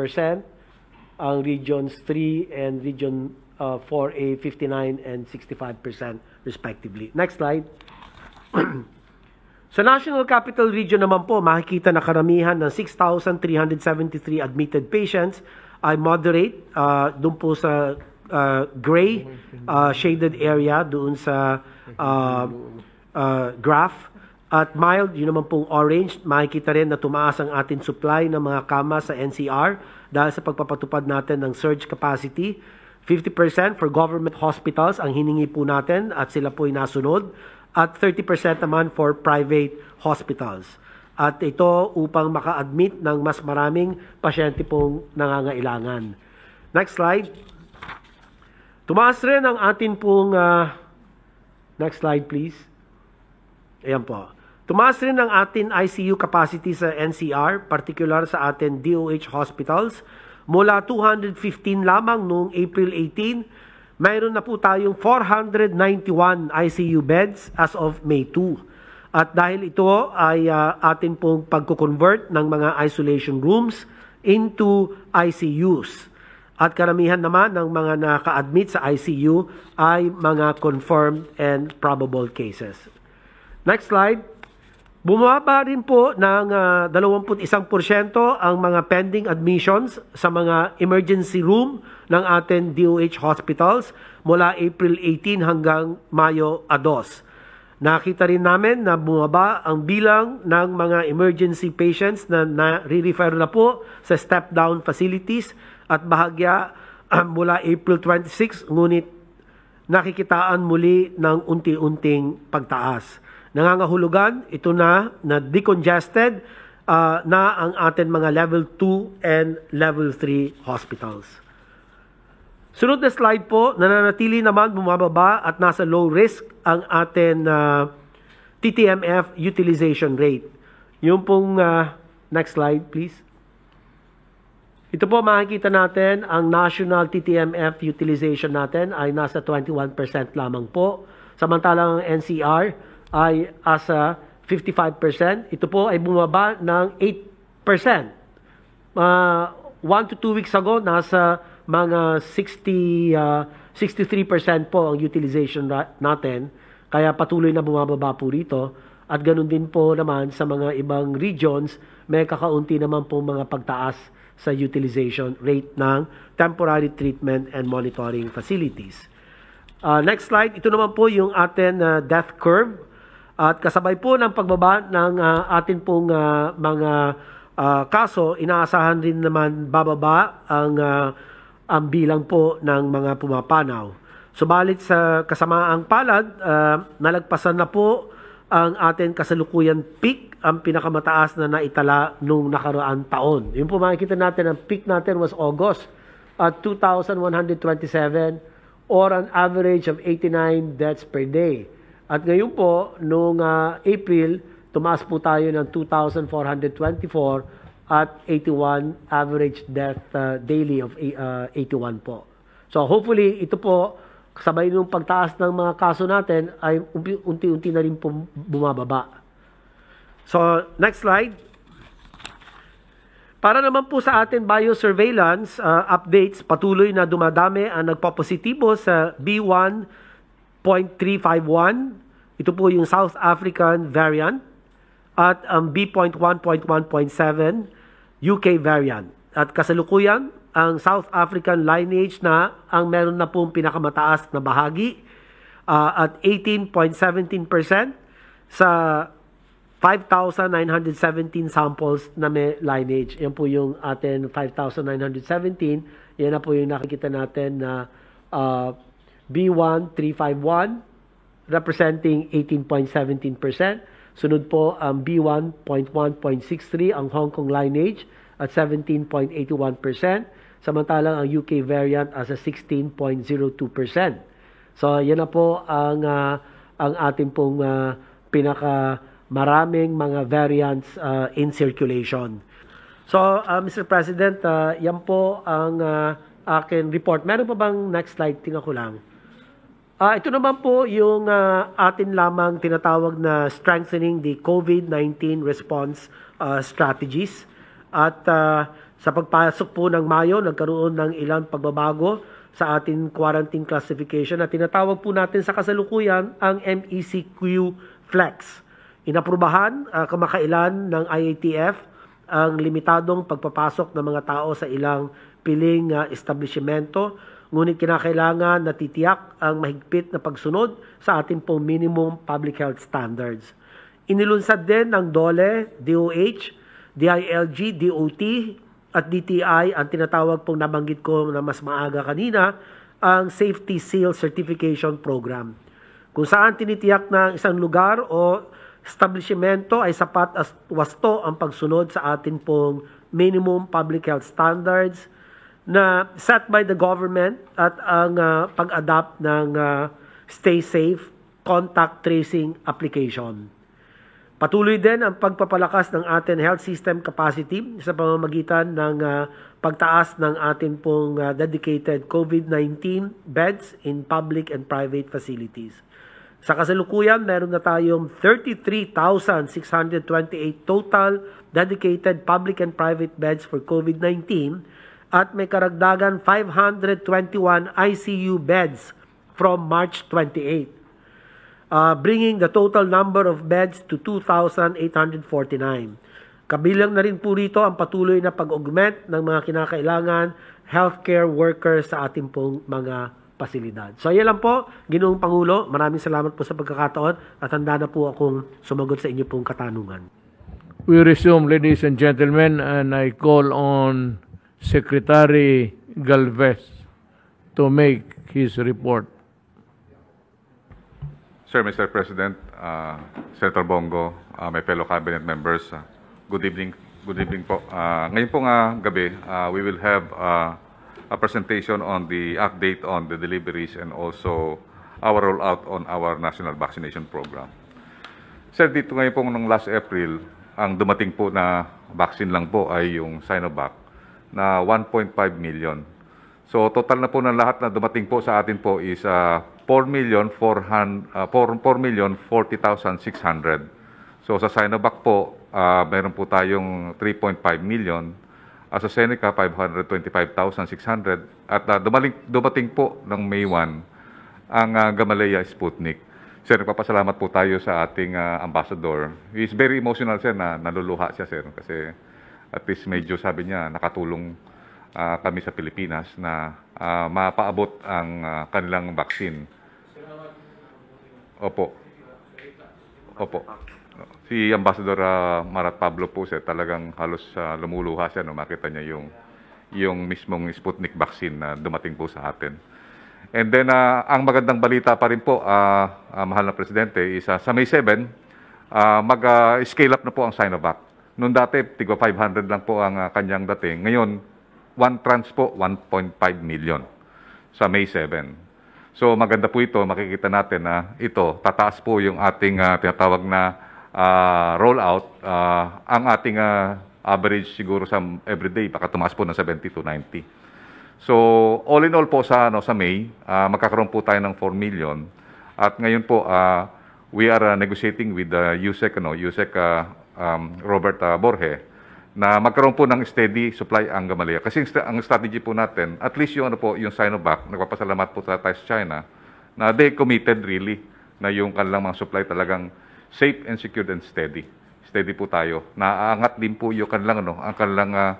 Ang Regions 3 and Region 4A, 59 and 65% respectively. Next slide. Sa National Capital Region naman po, makikita na karamihan ng 6,373 admitted patients ay moderate, doon po sa gray shaded area, doon sa graph. At mild, yun naman pong orange, makikita rin na tumaas ang ating supply ng mga kama sa NCR dahil sa pagpapatupad natin ng surge capacity. 50% for government hospitals ang hiningi po natin at sila po ay nasunod. At 30% naman for private hospitals. At ito upang maka-admit ng mas maraming pasyente pong nangangailangan. Next slide. Tumaas rin ang atin pong, next slide please. Ayan po. Tumaas rin ang atin ICU capacity sa NCR, particular sa atin DOH hospitals. Mula 215 lamang noong April 18, mayroon na po tayong 491 ICU beds as of May 2. At dahil ito ay atin pong pagko-convert ng mga isolation rooms into ICUs. At karamihan naman ng mga naka-admit sa ICU ay mga confirmed and probable cases. Next slide. Bumaba rin po ng 21% ang mga pending admissions sa mga emergency room ng ating DOH hospitals mula April 18 hanggang Mayo 2. Nakita rin namin na bumaba ang bilang ng mga emergency patients na nare-refer na po sa step-down facilities at bahagya mula April 26, ngunit nakikitaan muli ng unti-unting pagtaas. Nangangahulugan, ito na decongested na ang ating mga level 2 and level 3 hospitals. Sunod na slide po, nananatili naman bumababa at nasa low risk ang ating TTMF utilization rate. Yung pong next slide please. Ito po makikita natin ang national TTMF utilization natin ay nasa 21% lamang po. Samantalang ang NCR ay asa 55%. Ito po ay bumaba ng 8%. 1 to 2 weeks ago, nasa mga 63% po ang utilization natin. Kaya patuloy na bumababa po rito. At ganun din po naman sa mga ibang regions, may kakaunti naman po mga pagtaas sa utilization rate ng temporary treatment and monitoring facilities. Next slide, ito naman po yung atin death curve. At kasabay po ng pagbaba ng atin pong mga kaso, inaasahan rin naman bababa ang bilang po ng mga pumapanaw. Subalit sa kasamaang palad, nalagpasan na po ang atin kasalukuyan peak, ang pinakamataas na naitala nung nakaraang taon. Yung po makikita natin, ang peak natin was August at 2,127 or an average of 89 deaths per day. At ngayon po, noong April, tumaas po tayo ng 2,424 at 81 average death daily of 81 po. So hopefully, ito po, kasabay nung pagtaas ng mga kaso natin, ay unti-unti na rin po bumababa. So, next slide. Para naman po sa atin biosurveillance updates, patuloy na dumadami ang nagpapositibo sa B1.351. Ito po yung South African variant at ang B.1.1.7 UK variant. At kasalukuyan, ang South African lineage na ang meron na pong pinakamataas na bahagi at 18.17% sa 5,917 samples na may lineage. Yan po yung atin 5,917. Yan na po yung nakikita natin na B1351 representing 18.17%. Sunod po ang B1.1.63 ang Hong Kong lineage at 17.81%. Samantalang ang UK variant as a 16.02%. So yan na po ang ating pong pinakamaraming mga variants in circulation. So Mr. President, yan po ang akin report. Meron pa bang next slide? Tingnan ko lang. Ito naman po yung atin lamang tinatawag na strengthening the COVID-19 response strategies. At sa pagpasok po ng Mayo, nagkaroon ng ilang pagbabago sa ating quarantine classification na tinatawag po natin sa kasalukuyan ang MECQ Flex. Inaprubahan kamakailan ng IATF ang limitadong pagpapasok ng mga tao sa ilang piling establishmento, ngunit kinakailangan na titiyak ang mahigpit na pagsunod sa ating pong minimum public health standards. Inilunsad din ng DOLE, DOH, DILG, DOT at DTI ang tinatawag pong nabanggit ko na mas maaga kanina, ang Safety Seal Certification Program. Kung saan tinitiyak na isang lugar o establishmento ay sapat at wasto ang pagsunod sa atin pong minimum public health standards na set by the government at ang pag-adapt ng Stay Safe Contact Tracing Application. Patuloy din ang pagpapalakas ng ating health system capacity sa pamamagitan ng pagtaas ng ating pong dedicated COVID-19 beds in public and private facilities. Sa kasalukuyan, meron na tayong 33,628 total dedicated public and private beds for COVID-19 at may karagdagan 521 ICU beds from March 28. Bringing the total number of beds to 2,849. Kabilang na rin po rito ang patuloy na pag-augment ng mga kinakailangan healthcare workers sa ating pong mga pasilidad. So yan lang po, Ginoong Pangulo, maraming salamat po sa pagkakataon at handa na po akong sumagot sa inyo pong katanungan. We resume, ladies and gentlemen, and I call on Secretary Galvez to make his report. Sir, Mr. President, Senator Bongo, my fellow cabinet members, Good evening. Good evening po. Ngayon pong gabi, we will have a presentation on the update on the deliveries and also our rollout on our national vaccination program. Sir, dito ngayon pong nung last April, ang dumating po na vaccine lang po ay yung Sinovac na 1.5 million. So total na po ng lahat na dumating po sa atin po is 4,40,600. So sa Sinovac po, meron po tayong 3.5 million. AstraZeneca, 525,600. At dumating po ng May 1 ang Gamaleya Sputnik. Sir, nagpapasalamat po tayo sa ating ambassador. He is very emotional, sir, na naluluha siya, sir. Kasi at least medyo sabi niya, nakatulong kami sa Pilipinas na mapaabot ang kanilang vaccine. Opo. Opo. Si Ambassador Marat Pablo po, sir, talagang halos lumuluha siya no makita niya yung mismong Sputnik vaccine na dumating po sa atin. And then, ang magandang balita pa rin po, mahal na Presidente, is sa May 7, mag-scale up na po ang Sinovac. Noong dati, tigwa 500 lang po ang kanyang dating. Ngayon, one tranche po, 1.5 million sa May 7. So, maganda po ito. Makikita natin na ito, tataas po yung ating tinatawag na rollout. Ang ating average siguro sa everyday, baka tumaas po ng 70 to 90. So, all in all po sa May, magkakaroon po tayo ng 4 million. At ngayon po, we are negotiating with USEC Robert Borge na magkaroon po ng steady supply ang Gamaleya. Kasi ang strategy po natin, at least yung yung Sinovac, nagpapasalamat po tayo sa China, na they committed really na yung kanilang mga supply talagang safe and secured and steady. Steady po tayo. Naaangat din po yung kanilang ang kanilang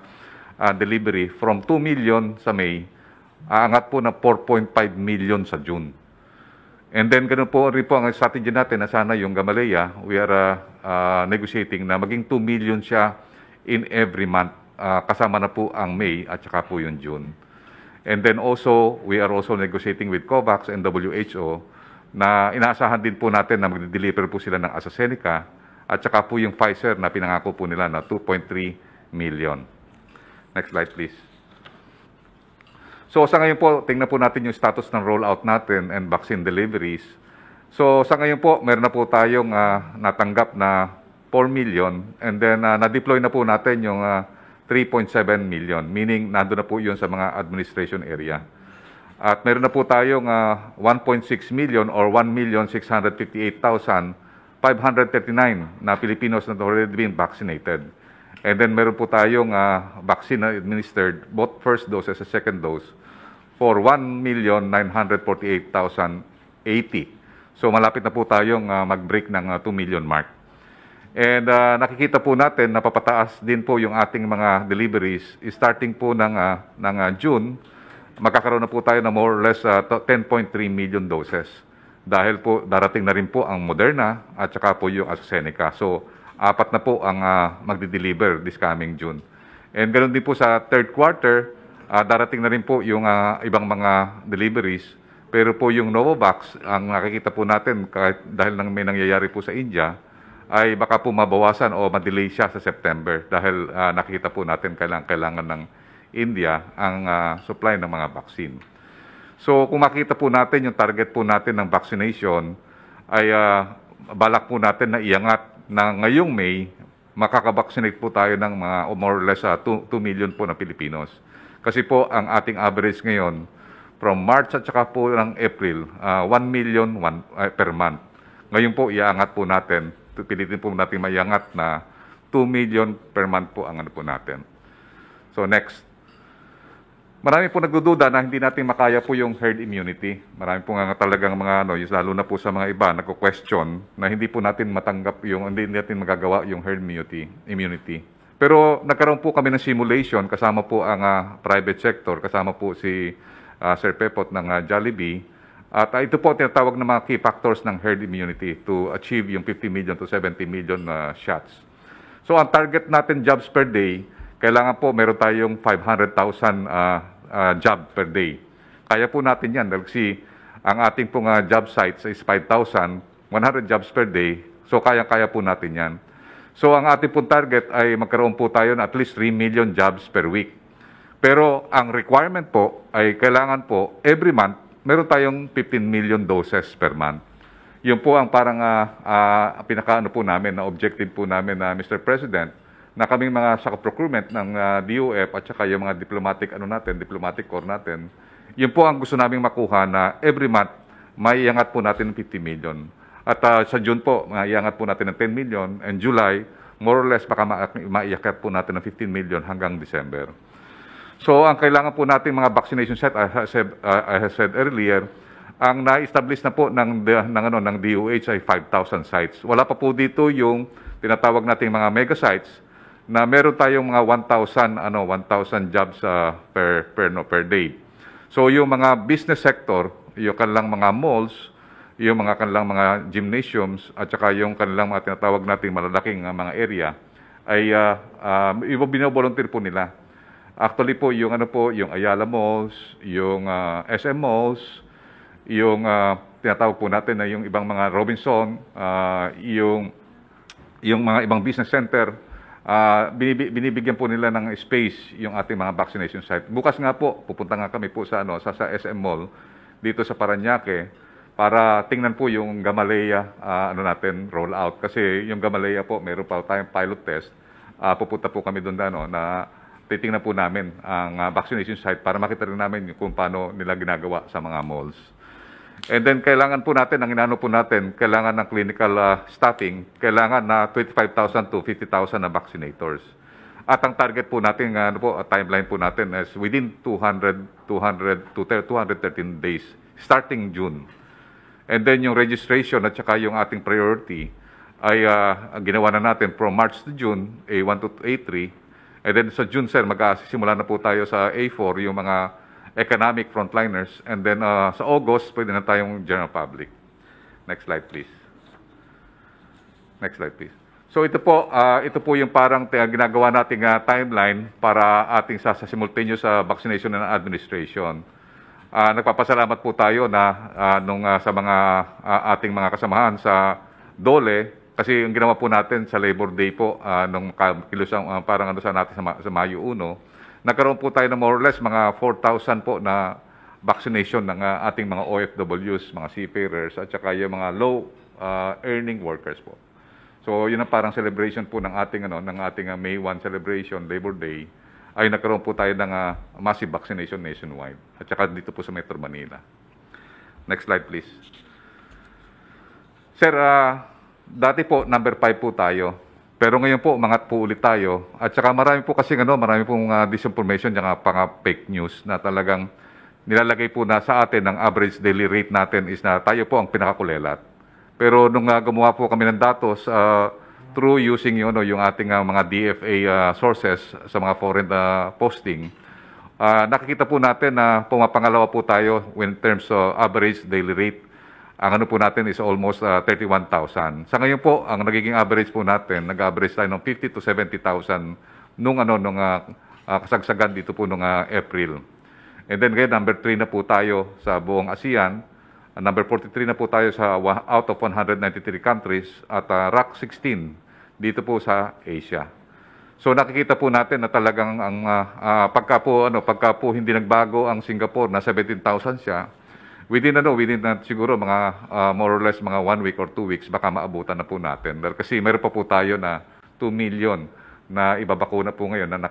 delivery from 2 million sa May, aangat po na 4.5 million sa June. And then, ganun po rin po ang strategy natin na sana yung Gamaleya, we are negotiating na maging 2 million siya in every month. Kasama na po ang May at saka po yung June. And then also, we are also negotiating with COVAX and WHO na inaasahan din po natin na mag-deliver po sila ng AstraZeneca at saka po yung Pfizer na pinangako po nila na 2.3 million. Next slide, please. So, sa ngayon po, tingnan po natin yung status ng rollout natin and vaccine deliveries. So, sa ngayon po, meron na po tayong natanggap na 4 million and then na-deploy na po natin yung 3.7 million, meaning nandun na po yun sa mga administration area. At meron na po tayong 1.6 million or 1,658,539 na Filipinos na already been vaccinated. And then meron po tayong vaccine na administered, both first dose and second dose, for 1,948,080. So malapit na po tayong mag-break ng 2 million mark. And nakikita po natin na papataas din po yung ating mga deliveries. Starting po ng June, magkakaroon na po tayo na more or less 10.3 million doses. Dahil po darating na rin po ang Moderna at saka po yung AstraZeneca. So, 4 na po ang magdi-deliver this coming June. And ganoon din po sa third quarter, darating na rin po yung ibang mga deliveries. Pero po yung Novavax, ang nakikita po natin kahit dahil may nangyayari po sa India, ay baka po mabawasan o ma-delay siya sa September dahil nakikita po natin kailangan ng India ang supply ng mga vaccine. So kung makita po natin yung target po natin ng vaccination ay balak po natin na iangat na ngayong May, makakavaccinate po tayo ng mga more or less 2 million po na Pilipinos. Kasi po ang ating average ngayon from March at saka po ng April, 1 million per month. Ngayon po iaangat po natin, pilitin po natin maiangat na 2 million per month po ang po natin. So next. Marami po nagdududa na hindi natin makaya po yung herd immunity. Marami po nga talagang mga lalo na po sa mga iba nagko-question na hindi po natin matanggap hindi natin magagawa yung herd immunity. Pero nagkaroon po kami ng simulation kasama po ang private sector, kasama po si Sir Pepot ng Jollibee. At ito po tinatawag na mga key factors ng herd immunity to achieve yung 50 million to 70 million shots. So ang target natin jobs per day, kailangan po meron tayong 500,000 job per day. Kaya po natin yan dahil ang ating pong job sites is 5,000, 100 jobs per day. So kaya po natin yan. So ang ating pong target ay magkaroon po tayo ng at least 3 million jobs per week. Pero ang requirement po ay kailangan po every month meron tayong 15 million doses per month. Yun po ang parang pinakaano po namin na objective po namin na Mr. President na kaming mga sa procurement ng DOF at saka yung mga diplomatic corps natin. Yun po ang gusto naming makuha na every month maiangat po natin ng 50 million. At sa June po, maiangat po natin ng 10 million and July, more or less baka maiakat po natin ng 15 million hanggang December. So ang kailangan po natin mga vaccination set, I have said earlier, ang na-establish na po ng DOH ay 5,000 sites. Wala pa po dito yung tinatawag nating mga mega sites na meron tayong mga 1,000 jobs per day. So yung mga business sector, yung kanilang mga malls, yung mga kanilang mga gymnasiums at saka yung kanilang mga tinatawag nating malalaking mga area ay binovolunteer po nila. Actually po yung yung Ayala Malls, yung SM Malls, yung tinatawag po natin na yung ibang mga Robinson, yung mga ibang business center, binibigyan po nila ng space yung ating mga vaccination site. Bukas nga po, pupunta nga kami po sa SM Mall dito sa Parañaque para tingnan po yung Gamaleya roll out kasi yung Gamaleya po meron pa tayong pilot test. Pupunta po kami doon na titingnan po namin ang vaccination site para makita rin namin kung paano nila ginagawa sa mga malls. And then kailangan po natin, ang inano po natin, kailangan ng clinical staffing, kailangan na 25,000 to 50,000 na vaccinators. At ang target po natin, timeline po natin is within 200 to 213 days, starting June. And then yung registration at saka yung ating priority ay ginawa na natin from March to June, A1 to A3. And then sa June, sir, magsisimula na po tayo sa A4, yung mga economic frontliners. And then sa August, pwede na tayong general public. Next slide, please. Next slide, please. So ito po yung parang ginagawa nating timeline para ating sa simultaneous vaccination and administration. Nagpapasalamat po tayo na sa mga ating mga kasamahan sa DOLE kasi yung ginawa po natin sa Labor Day po nung kilusang parang sa Mayo 1, nagkaroon po tayo ng more or less mga 4,000 po na vaccination ng ating mga OFWs, mga seafarers at saka yung mga low earning workers po. So yun ang parang celebration po ng ating May 1 celebration, Labor Day, ay nagkaroon po tayo ng massive vaccination nationwide at saka dito po sa Metro Manila. Next slide, please. Sir, dati po number 5 po tayo. Pero ngayon po umangat po ulit tayo. At saka marami po kasi marami pong disinformation at fake news na talagang nilalagay po na sa atin ang average daily rate natin is na tayo po ang pinakakulelat. Pero nung gumawa po kami ng datos through using yung ating mga DFA sources sa mga foreign posting, nakikita po natin na pumapangalawa po tayo in terms of average daily rate. Ang po natin is almost 31,000. Sa ngayon po, ang nagiging average po natin, nag-average tayo ng 50 to 70,000 nung kasagsagan dito po nung April. And then ngayon, number 3 na po tayo sa buong ASEAN. Number 43 na po tayo sa out of 193 countries at rank 16 dito po sa Asia. So nakikita po natin na talagang ang pagka po hindi nagbago ang Singapore na 17,000 siya, within siguro mga more or less mga 1 week or 2 weeks baka maabutan na po natin. Kasi meron pa po tayo na 2 million na ibabakuna po ngayon na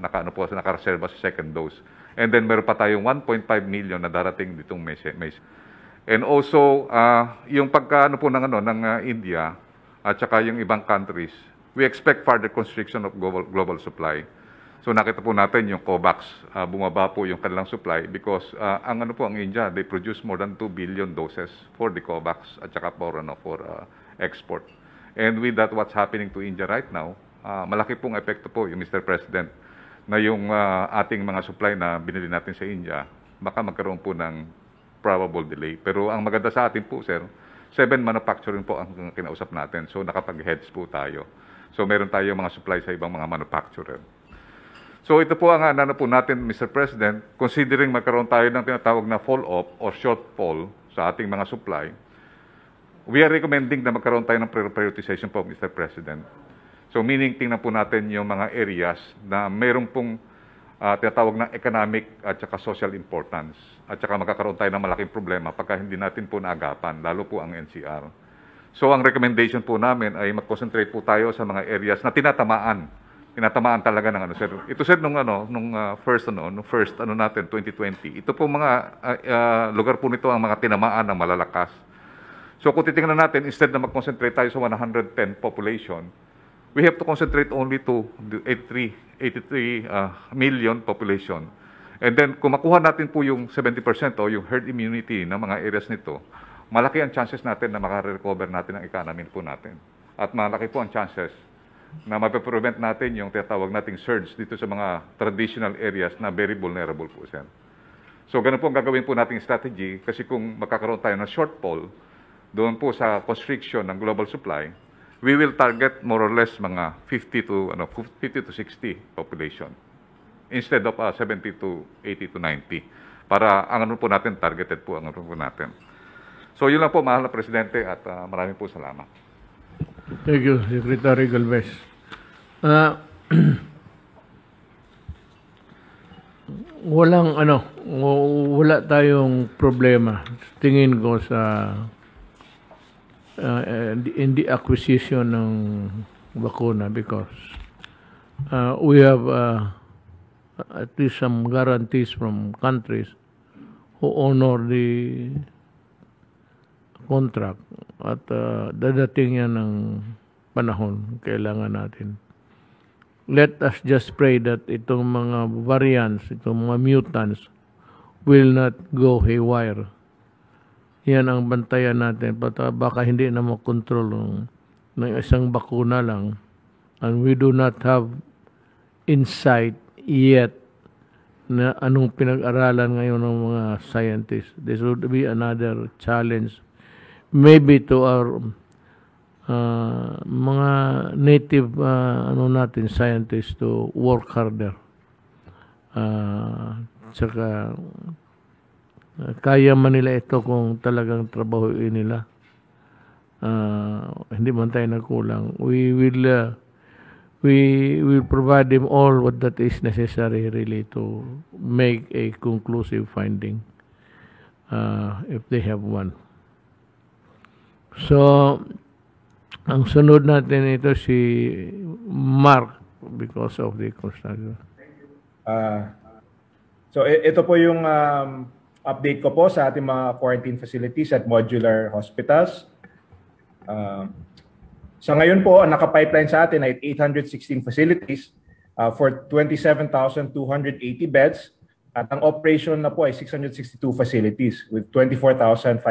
naka-reserve sa second dose. And then meron pa tayong 1.5 million na darating ditong mes. And also yung pagka ng India at saka yung ibang countries, we expect further constriction of global supply. So nakita po natin yung COVAX, bumaba po yung kanilang supply because ang India, they produce more than 2 billion doses for the COVAX at saka for export. And with that, what's happening to India right now, malaki pong epekto po yung Mr. President na yung ating mga supply na binili natin sa India, baka magkaroon po ng probable delay. Pero ang maganda sa atin po, sir, 7 manufacturing po ang kinausap natin. So nakapag-heads po tayo. So meron tayo mga supply sa ibang mga manufacturer. So ito po ang po natin, Mr. President, considering magkaroon tayo ng tinatawag na fall-off or shortfall sa ating mga supply, we are recommending na magkaroon tayo ng prioritization po, Mr. President. So meaning tingnan po natin yung mga areas na mayroon pong tinatawag na economic at saka social importance. At saka magkakaroon tayo ng malaking problema pagka hindi natin po naagapan, lalo po ang NCR. So ang recommendation po namin ay mag-concentrate po tayo sa mga areas na tinatamaan. Tinatamaan talaga ng ano, sir. Ito sir nung first natin 2020. Ito po mga lugar po nito ang mga tinamaan ng malalakas. So kung titingnan natin, instead na mag-concentrate tayo sa 110 population, we have to concentrate only to the 83 million population. And then, kung makuha natin po yung 70% o yung herd immunity ng mga areas nito, malaki ang chances natin na makarecover natin ang economy po natin. At malaki po ang chances na mapaprevent natin yung tinatawag nating surge dito sa mga traditional areas na very vulnerable po, sir. So, ganun po ang gagawin po nating strategy kasi kung magkakaroon tayo ng shortfall doon po sa constriction ng global supply, we will target more or less mga 50 to 60 population instead of 70 to 80 to 90 para ang ano po natin targeted po ang ano po natin. So yun lang po, mahal na Presidente, at maraming po salamat. Thank you, Secretary Galvez. Wala tayong problema tingin ko sa in the acquisition ng bakuna because we have at least some guarantees from countries who honor the contract at dadating yan ng panahon kailangan natin. Let us just pray that itong mga variants, itong mga mutants will not go haywire. Yan ang bantayan natin. Baka hindi na makontrol ng isang bakuna lang. And we do not have insight yet na anong pinag-aralan ngayon ng mga scientists. This would be another challenge. Maybe to our mga native scientists to work harder. Tsaka kaya man nila ito kung talagang trabahuin nila. Hindi man tayo nagkulang. We will provide them all what that is necessary really to make a conclusive finding if they have one. So, ang sunod natin ito si Mark because of the construction. So ito po yung update ko po sa ating mga quarantine facilities at modular hospitals. Sa ngayon po, ang naka-pipeline sa atin ay 816 facilities for 27,280 beds at ang operation na po ay 662 facilities with 24,513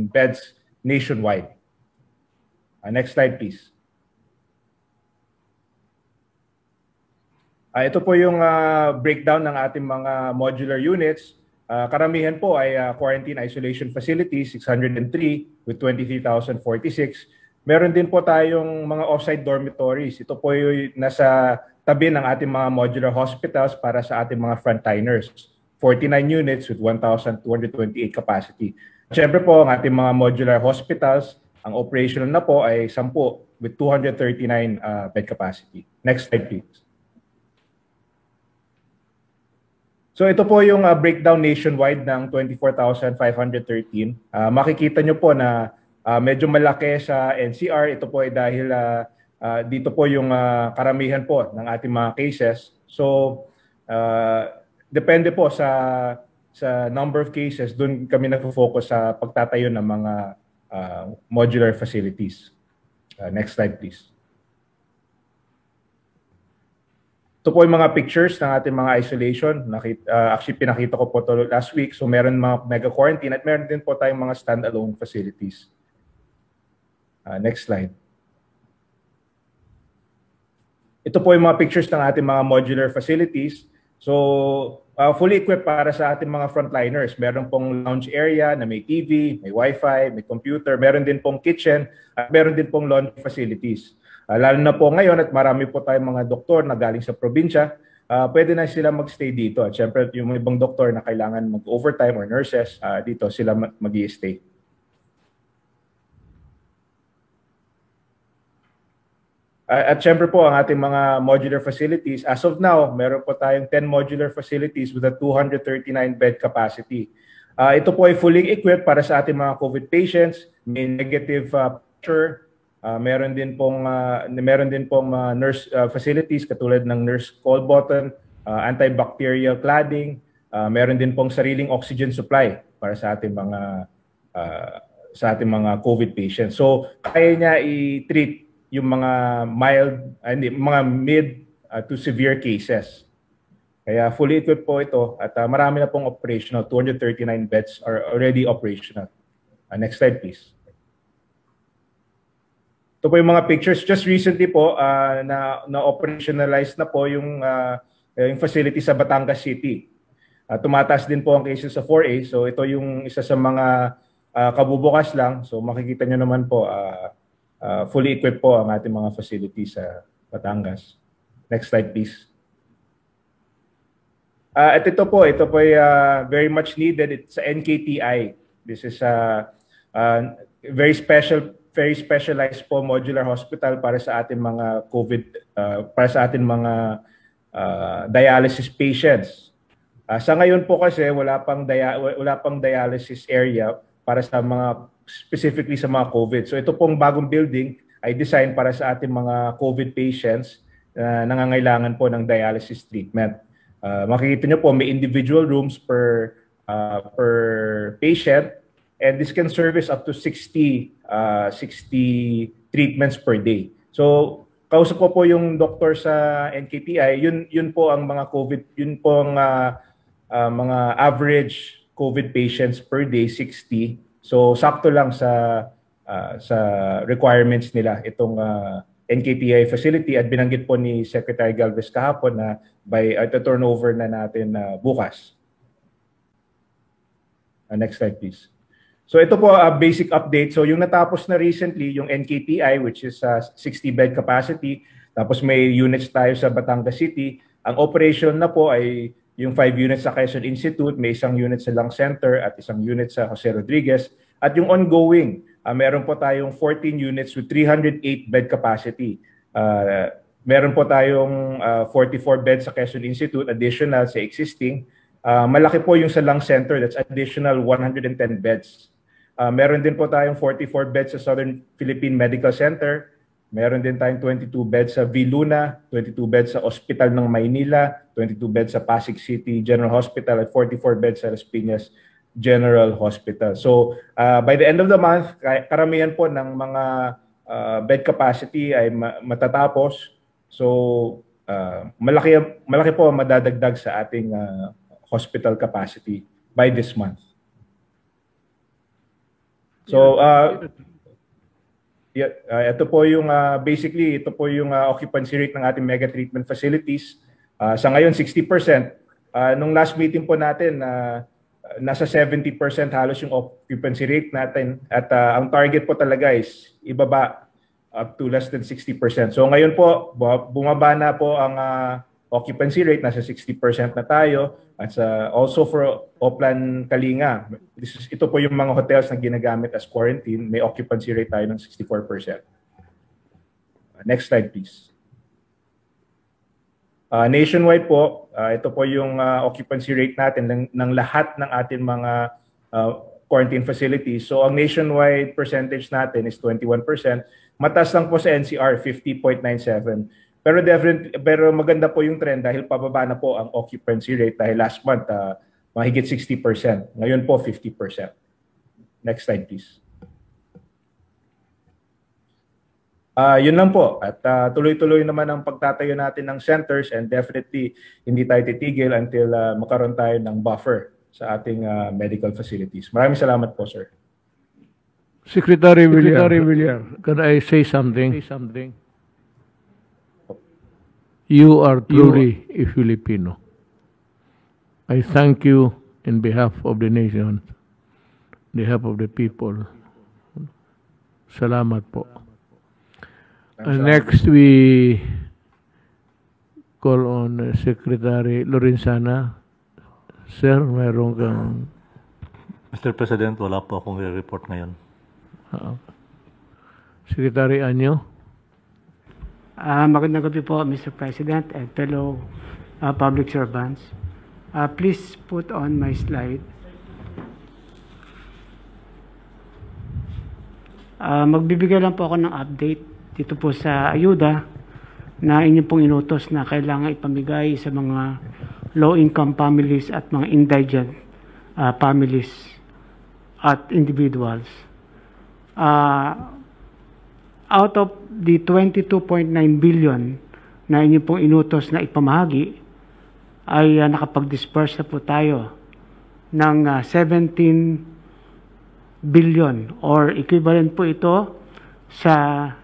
beds nationwide. Next slide, please. Ito po yung breakdown ng ating mga modular units. Karamihan po ay quarantine isolation facilities, 603 with 23,046. Meron din po tayong mga off-site dormitories. Ito po yung nasa tabi ng ating mga modular hospitals para sa ating mga frontliners. 49 units with 1,228 capacity. Siyempre po, ang ating mga modular hospitals, ang operational na po ay 10 with 239 bed capacity. Next slide, please. So ito po yung breakdown nationwide ng 24,513. Makikita nyo po na medyo malaki sa NCR. Ito po ay dahil dito po yung karamihan po ng ating mga cases. So depende po sa number of cases, doon kami nagfo-focus sa pagtatayo ng mga modular facilities. Next slide, please. Ito po yung mga pictures ng ating mga isolation. Actually, pinakita ko po ito last week. So, meron mga mega-quarantine at meron din po tayong mga standalone facilities. Next slide. Ito po yung mga pictures ng ating mga modular facilities. So, fully equipped para sa ating mga frontliners. Meron pong lounge area na may TV, may Wi-Fi, may computer. Meron din pong kitchen at meron din pong laundry facilities. Lalo na po ngayon at marami po tayong mga doktor na galing sa probinsya, pwede na sila magstay dito. At syempre yung ibang doktor na kailangan mag-overtime or nurses, dito sila mag-i-stay. At syempre po, ang ating mga modular facilities, as of now, meron po tayong 10 modular facilities with a 239 bed capacity. Ito po ay fully equipped para sa ating mga COVID patients, may negative pressure, meron din pong nurse facilities katulad ng nurse call button, antibacterial cladding, meron din pong sariling oxygen supply para sa ating mga COVID patients. So kaya niya i-treat yung mga mga mid to severe cases. Kaya fully equipped po ito at marami na pong operational. 239 beds are already operational. Next slide please. Ito po yung mga pictures. Just recently po na-operationalize na po yung facility sa Batangas City. Tumataas din po ang cases sa 4A. So ito yung isa sa mga kabubukas lang. So makikita nyo naman po fully equipped po ang ating mga facilities sa Batangas. Next slide please. At ito po ay very much needed. It's a NKTI. This is a very specialized po modular hospital para sa ating mga COVID, para sa ating mga dialysis patients. Sa ngayon po kasi wala pang dialysis area para sa mga specifically sa mga COVID. So ito pong bagong building ay designed para sa ating mga COVID patients na nangangailangan po ng dialysis treatment. Makikita nyo po may individual rooms per patient, and this can service up to 60 treatments per day. So kausap ko po yung doktor sa NKTI, yun po ang mga COVID, yun po ang mga average COVID patients per day, 60. So sakto lang sa requirements nila itong NKTI facility, at binanggit po ni Secretary Galvez kahapon na by turnover na natin bukas. Next slide please. So ito po basic update. So yung natapos na recently yung NKTI, which is 60 bed capacity, tapos may units tayo sa Batangas City. Ang operation na po ay yung 5 units sa Quezon Institute, may isang unit sa Lung Center at isang unit sa Jose Rodriguez. At yung ongoing, meron po tayong 14 units with 308 bed capacity. Meron po tayong 44 beds sa Quezon Institute, additional sa existing. Malaki po yung sa Lung Center, that's additional 110 beds. Meron din po tayong 44 beds sa Southern Philippine Medical Center. Meron din tayong 22 beds sa Viluna, 22 beds sa Hospital ng Maynila, 22 beds sa Pasig City General Hospital, at 44 beds sa Las Piñas General Hospital. So by the end of the month, karamihan po ng mga bed capacity ay matatapos. So malaki po ang madadagdag sa ating hospital capacity by this month. So ito po yung basically ito po yung occupancy rate ng ating mega treatment facilities. Sa ngayon 60%. Nung last meeting po natin nasa 70% halos yung occupancy rate natin, at ang target po talaga is ibaba up to less than 60%. So ngayon po bumaba na po ang occupancy rate, nasa 60% na tayo. At also for Oplan Kalinga, ito po yung mga hotels na ginagamit as quarantine, may occupancy rate tayo ng 64%. Next slide please. Nationwide po, ito po yung occupancy rate natin ng lahat ng ating mga quarantine facilities. So ang nationwide percentage natin is 21%. Mataas lang po sa NCR, 50.97%. Pero maganda po yung trend dahil pababa na po ang occupancy rate dahil last month mahigit 60%. Ngayon po 50%. Next slide please. Yun lang po. At tuloy-tuloy naman ang pagtatayo natin ng centers, and definitely hindi tayo titigil until magkaroon tayo ng buffer sa ating medical facilities. Maraming salamat po, sir. Secretary Villar, can I say something? You are truly a Filipino. I thank you in behalf of the nation, on behalf of the people. Salamat po. Next, we call on Secretary Lorenzana. Sir, mayroon kang... Mr. President, wala po akong i-report ngayon. Secretary Anyo. Magandang gabi po, Mr. President and fellow public servants. Please put on my slide. Magbibigay lang po ako ng update dito po sa ayuda na inyong pong inutos na kailangan ipamigay sa mga low-income families at mga indigent families at individuals. Out of the 22.9 billion na inyong pong inutos na ipamahagi, ay nakapag-disperse na po tayo ng 17 billion or equivalent po ito sa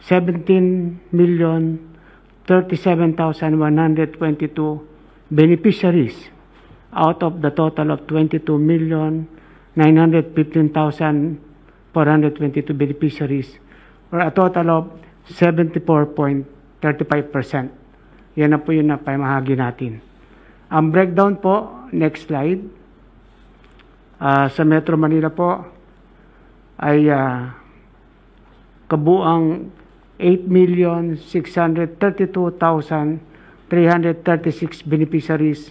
17,037,122 beneficiaries out of the total of 22,915,422 beneficiaries, or a total of 74.35%. Yan na po yung napamahagi natin. Ang breakdown po, next slide. Sa Metro Manila po ay kabuang 8,632,336 beneficiaries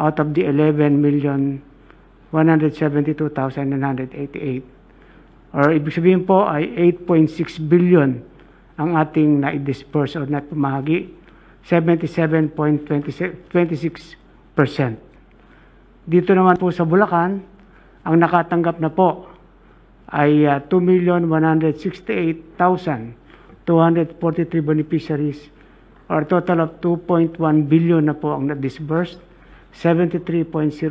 out of the 11,172,988. Or ibig sabihin po ay 8.6 billion ang ating na-disperse o napamahagi, 77.26%. Dito naman po sa Bulacan, ang nakatanggap na po ay 2,168,243 beneficiaries, or total of 2.1 billion na po ang na-disbursed, 73.08%.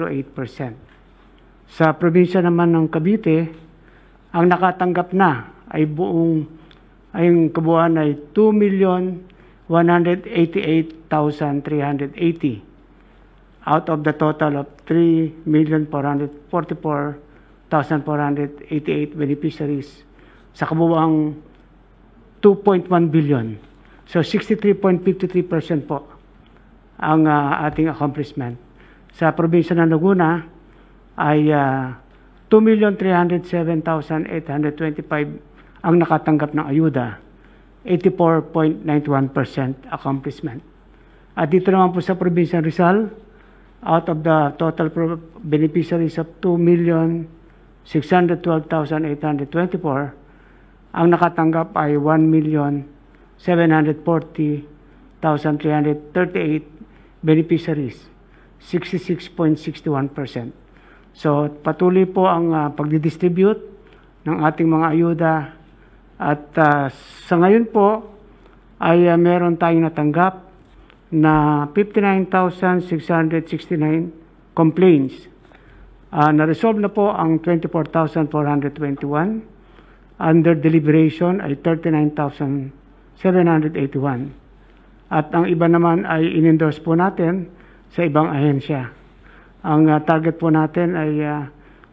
Sa probinsya naman ng Cavite, ang nakatanggap na ay ang kabuuan ay 2,188,380 out of the total of 3,444,488 beneficiaries sa kabuuang 2.1 billion. So 63.53% po ang ating accomplishment. Sa probinsya ng Laguna ay 2,307,825 ang nakatanggap ng ayuda, 84.91% accomplishment. At dito naman po sa probinsya ng Rizal, out of the total beneficiaries of 2,612,824, ang nakatanggap ay 1,740,338 beneficiaries, 66.61%. So patuloy po ang pagdidistribute ng ating mga ayuda at sa ngayon po ay meron tayong natanggap na 59,669 complaints. Na-resolve na po ang 24,421. Under deliberation ay 39,781. At ang iba naman ay in-endorse po natin sa ibang ahensya. Ang target po natin ay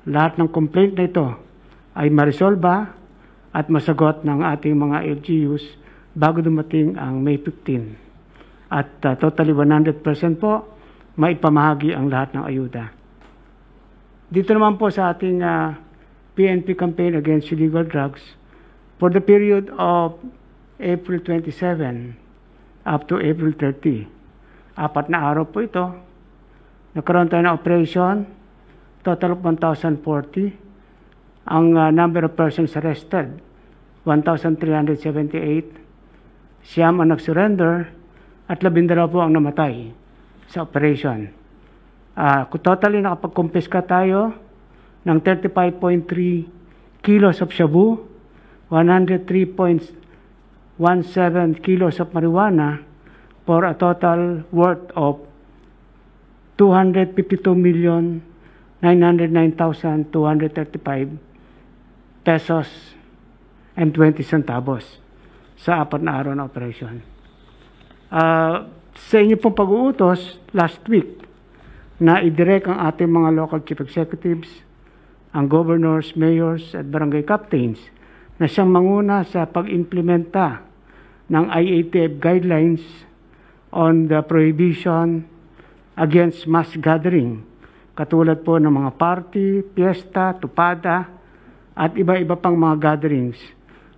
lahat ng complaint na ito ay ma-resolve at masagot ng ating mga LGUs bago dumating ang May 15. At totally 100% po, maipamahagi ang lahat ng ayuda. Dito naman po sa ating PNP campaign against illegal drugs, for the period of April 27 up to April 30, 4 na araw po ito, nagkaroon tayo ng operation, total of 1,040. Ang number of persons arrested, 1,378. Siyam ang nag-surrender, at 12 po ang namatay sa operation. Totally nakapag-kumpiska tayo ng 35.3 kilos of shabu, 103.17 kilos of marijuana, for a total worth of 252,909,235 pesos and 20 centavos sa 4 na araw na operation. Sa inyo pong pag-uutos last week na i-direct ang ating mga local chief executives, ang governors, mayors at barangay captains na siyang manguna sa pag-implementa ng IATF guidelines on the prohibition against mass gathering, katulad po ng mga party, piyesta, tupada at iba-iba pang mga gatherings.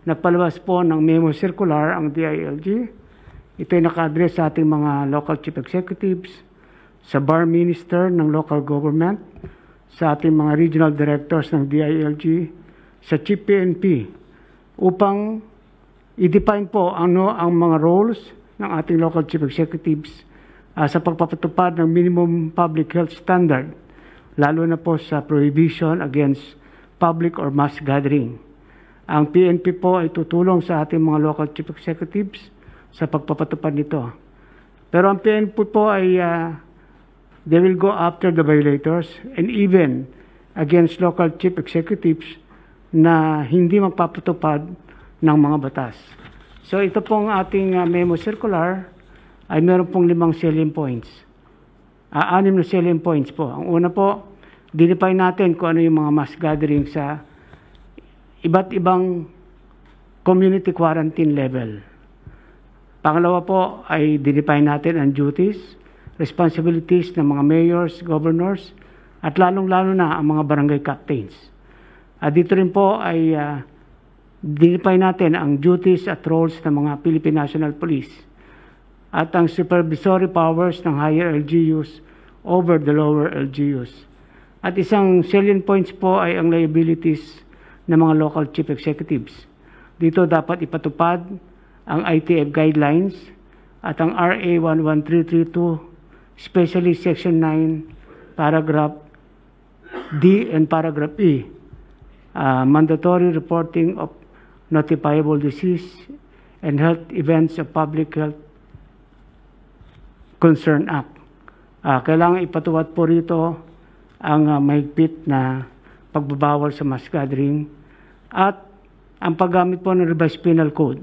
Nagpalabas po ng memo circular ang DILG Ito ay naka-address sa ating mga local chief executives, sa bar minister ng local government, sa ating mga regional directors ng DILG, sa chief PNP, upang i-define po ano ang mga roles ng ating local chief executives sa pagpapatupad ng minimum public health standard, lalo na po sa prohibition against public or mass gathering. Ang PNP po ay tutulong sa ating mga local chief executives sa pagpapatupad nito. Pero ang PNP po ay they will go after the violators and even against local chief executives na hindi magpapatupad ng mga batas. So ito pong ating memo circular ay meron pong 5 selling points. 6 na selling points po. Ang una po, dinefine natin kung ano yung mga mass gathering sa iba't ibang community quarantine level. Pangalawa po ay dinefine natin ang duties, responsibilities ng mga mayors, governors, at lalong-lalo na ang mga barangay captains. At dito rin po ay dinefine natin ang duties at roles ng mga Philippine National Police at ang supervisory powers ng higher LGUs over the lower LGUs. At isang salient points po ay ang liabilities ng mga local chief executives. Dito dapat ipatupad ang ITF guidelines at ang RA 11332, especially Section 9, Paragraph D and Paragraph E, mandatory reporting of notifiable disease and health events of Public Health Concern Act. Kailangan ipatuwad po rito ang mahigpit na pagbabawal sa mass gathering at ang paggamit po ng revised penal code.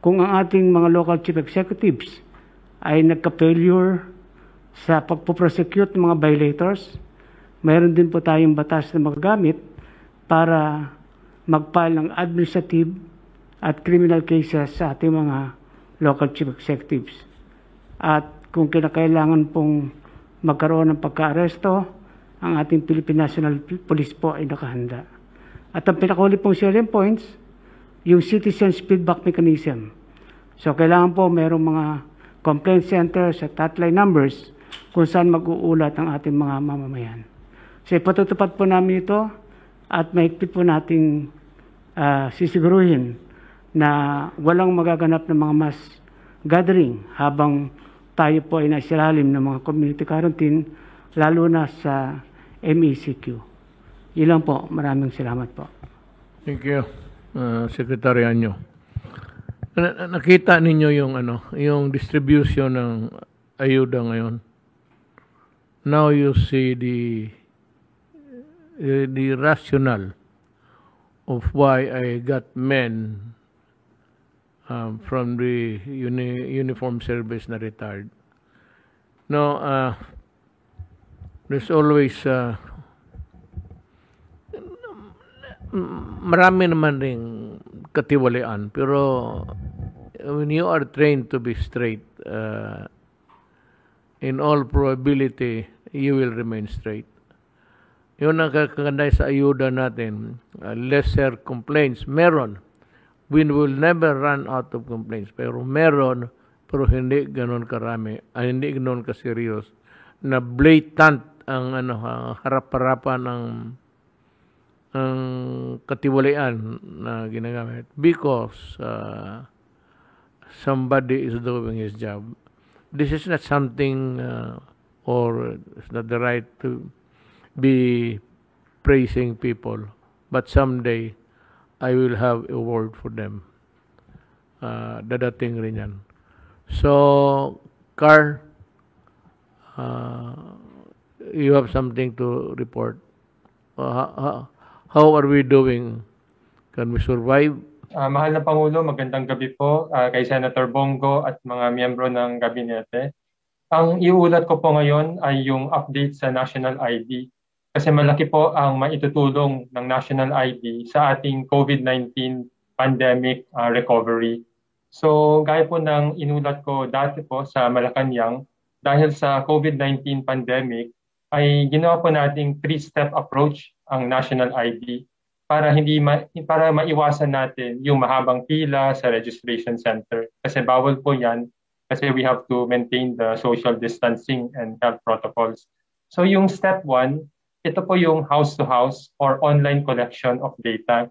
Kung ang ating mga local chief executives ay nagka-failure sa pagpuprosecute ng mga violators, mayroon din po tayong batas na magagamit para mag-file ng administrative at criminal cases sa ating mga local chief executives. At kung kinakailangan pong magkaroon ng pagka-aresto, ang ating Philippine National Police po ay nakahanda. At ang pinakahuli pong selling points, yung citizens feedback mechanism. So kailangan po mayroong mga complaint centers at hotline numbers kung saan mag-uulat ang ating mga mamamayan. So ipatutupad po namin ito at mahigpit po nating sisiguruhin na walang magaganap ng mga mass gathering habang tayo po ay naisilalim ng mga community quarantine, lalo na sa MECQ. Ilan po. Maraming salamat po. Thank you, Secretary Anyo. Nakita ninyo yung distribution ng ayuda ngayon. Now you see the rationale of why I got men from the uniform service na retired. No, there's always marami naman ring katiwalian, pero when you are trained to be straight, in all probability you will remain straight. Yun ang kaganday sa ayuda natin. Lesser complaints meron. We will never run out of complaints, pero meron, pero hindi ganoon karami, hindi ganoon ka-serious na blatant ang harap-harapan ng katiwalian na ginagamit because somebody is doing his job. This is not something or it's not the right to be praising people, but someday I will have a word for them. Dadating rin yan. So, Carl, you have something to report. How are we doing? Can we survive? Mahal na Pangulo, magandang gabi po kay Senator Bongo at mga miyembro ng gabinete. Ang iulat ko po ngayon ay yung update sa National ID kasi malaki po ang maitutulong ng National ID sa ating COVID-19 pandemic recovery. So gaya po ng inulat ko dati po sa Malacanang, dahil sa COVID-19 pandemic ay ginawa po nating 3-step approach ang National ID para para maiwasan natin yung mahabang pila sa registration center kasi bawal po yan kasi we have to maintain the social distancing and health protocols. So yung step 1, ito po yung house-to-house or online collection of data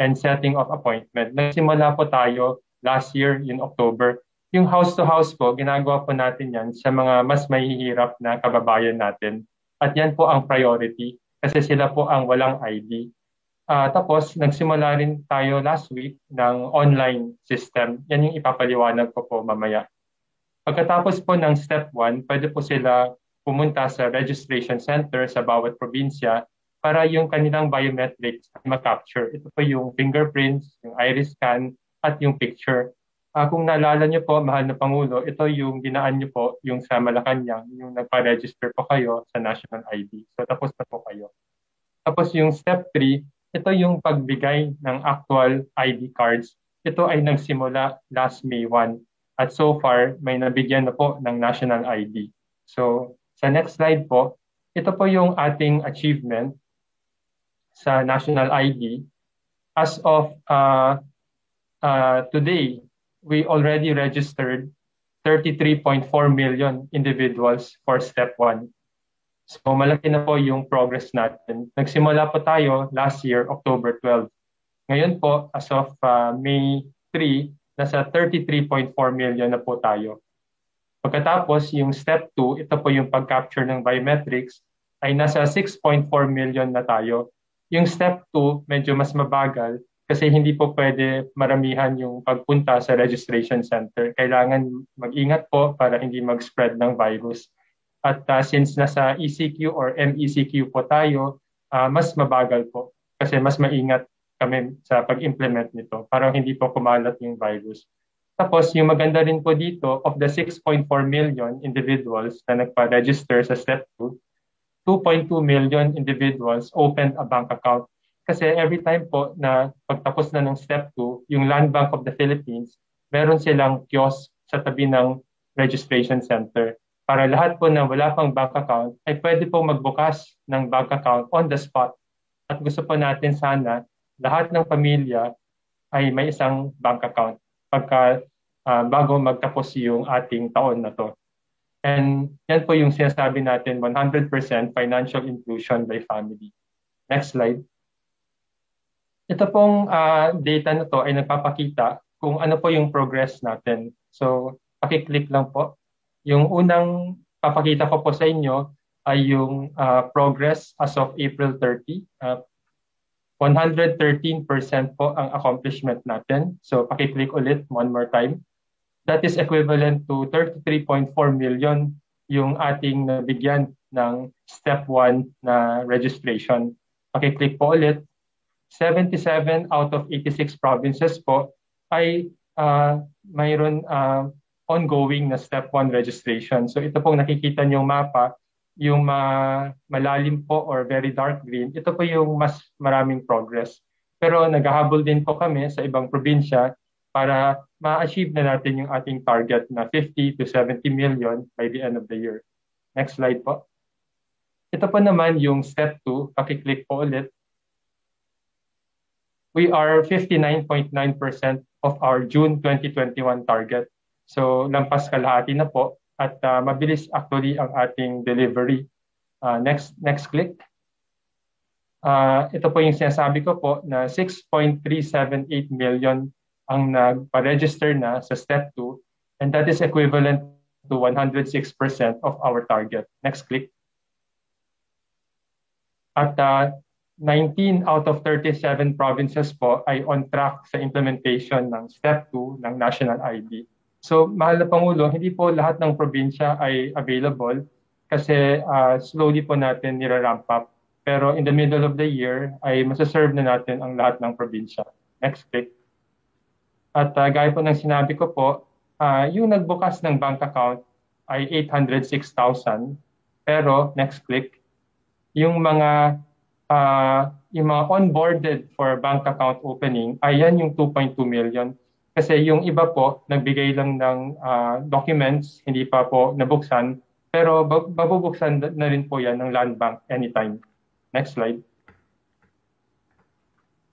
and setting of appointment. Nagsimula po tayo last year in October. Yung house-to-house po, ginagawa po natin yan sa mga mas mahihirap na kababayan natin. At yan po ang priority kasi sila po ang walang ID. Tapos, nagsimula rin tayo last week ng online system. Yan yung ipapaliwanag ko po mamaya. Pagkatapos po ng step 1, pwede po sila pumunta sa registration center sa bawat probinsya para yung kanilang biometrics ma-capture. Ito po yung fingerprints, yung iris scan, at yung picture. Kung naalala niyo po, mahal na Pangulo, ito yung dinaan niyo po, yung sa Malacanang, yung nagpa-register po kayo sa National ID. So tapos na po kayo. Tapos yung step 3, ito yung pagbigay ng actual ID cards. Ito ay nagsimula last May 1 at so far may nabigyan na po ng national ID. So sa next slide po, ito po yung ating achievement sa national ID. As of today, we already registered 33.4 million individuals for step 1. So malaki na po yung progress natin. Nagsimula po tayo last year, October 12. Ngayon po, as of May 3, nasa 33.4 million na po tayo. Pagkatapos, yung step 2, ito po yung pag-capture ng biometrics, ay nasa 6.4 million na tayo. Yung step 2, medyo mas mabagal kasi hindi po pwede maramihan yung pagpunta sa registration center. Kailangan mag-ingat po para hindi mag-spread ng virus. At since nasa ECQ or MECQ po tayo, mas mabagal po kasi mas maingat kami sa pag-implement nito para hindi po kumalat yung virus. Tapos yung maganda rin po dito, of the 6.4 million individuals na nagpa-register sa step 2, 2.2 million individuals opened a bank account. Kasi every time po na pagtapos na ng step 2, yung Land Bank of the Philippines, meron silang kiosk sa tabi ng registration center. Para lahat po na wala pang bank account ay pwede pong magbukas ng bank account on the spot. At gusto po natin sana lahat ng pamilya ay may isang bank account bago magtapos yung ating taon na to. And yan po yung sinasabi natin, 100% financial inclusion by family. Next slide. Ito pong data na to ay nagpapakita kung ano po yung progress natin. So, pakiclick lang po. Yung unang papakita ko po sa inyo ay yung progress as of April 30. 113% po ang accomplishment natin. So pakiclick ulit one more time. That is equivalent to 33.4 million yung ating nabigyan ng step 1 na registration. Pakiclick po ulit. 77 out of 86 provinces po ay mayroon ongoing na step 1 registration. So ito pong nakikita niyong mapa, yung malalim po or very dark green, ito po yung mas maraming progress. Pero naghahabol din po kami sa ibang probinsya para ma-achieve na natin yung ating target na 50 to 70 million by the end of the year. Next slide po. Ito po naman yung step 2, pakiclick po ulit. We are 59.9% of our June 2021 target. So lampas kalahati na po at mabilis actually ang ating delivery. Next click. Ito po yung sinasabi ko po na 6.378 million ang nagpa-register na sa step 2 and that is equivalent to 106% of our target. Next click. At 19 out of 37 provinces po ay on track sa implementation ng step 2 ng national ID. So, mahal na Pangulo, hindi po lahat ng probinsya ay available kasi slowly po natin niraramp up. Pero in the middle of the year ay masaserve na natin ang lahat ng probinsya. Next click. At gaya po ng sinabi ko po, yung nagbukas ng bank account ay 806,000. Pero, next click, yung mga onboarded for bank account opening, ayan yung 2.2 million. Kasi yung iba po, nagbigay lang ng documents, hindi pa po nabuksan, pero mabubuksan na rin po yan ng Land Bank anytime. Next slide.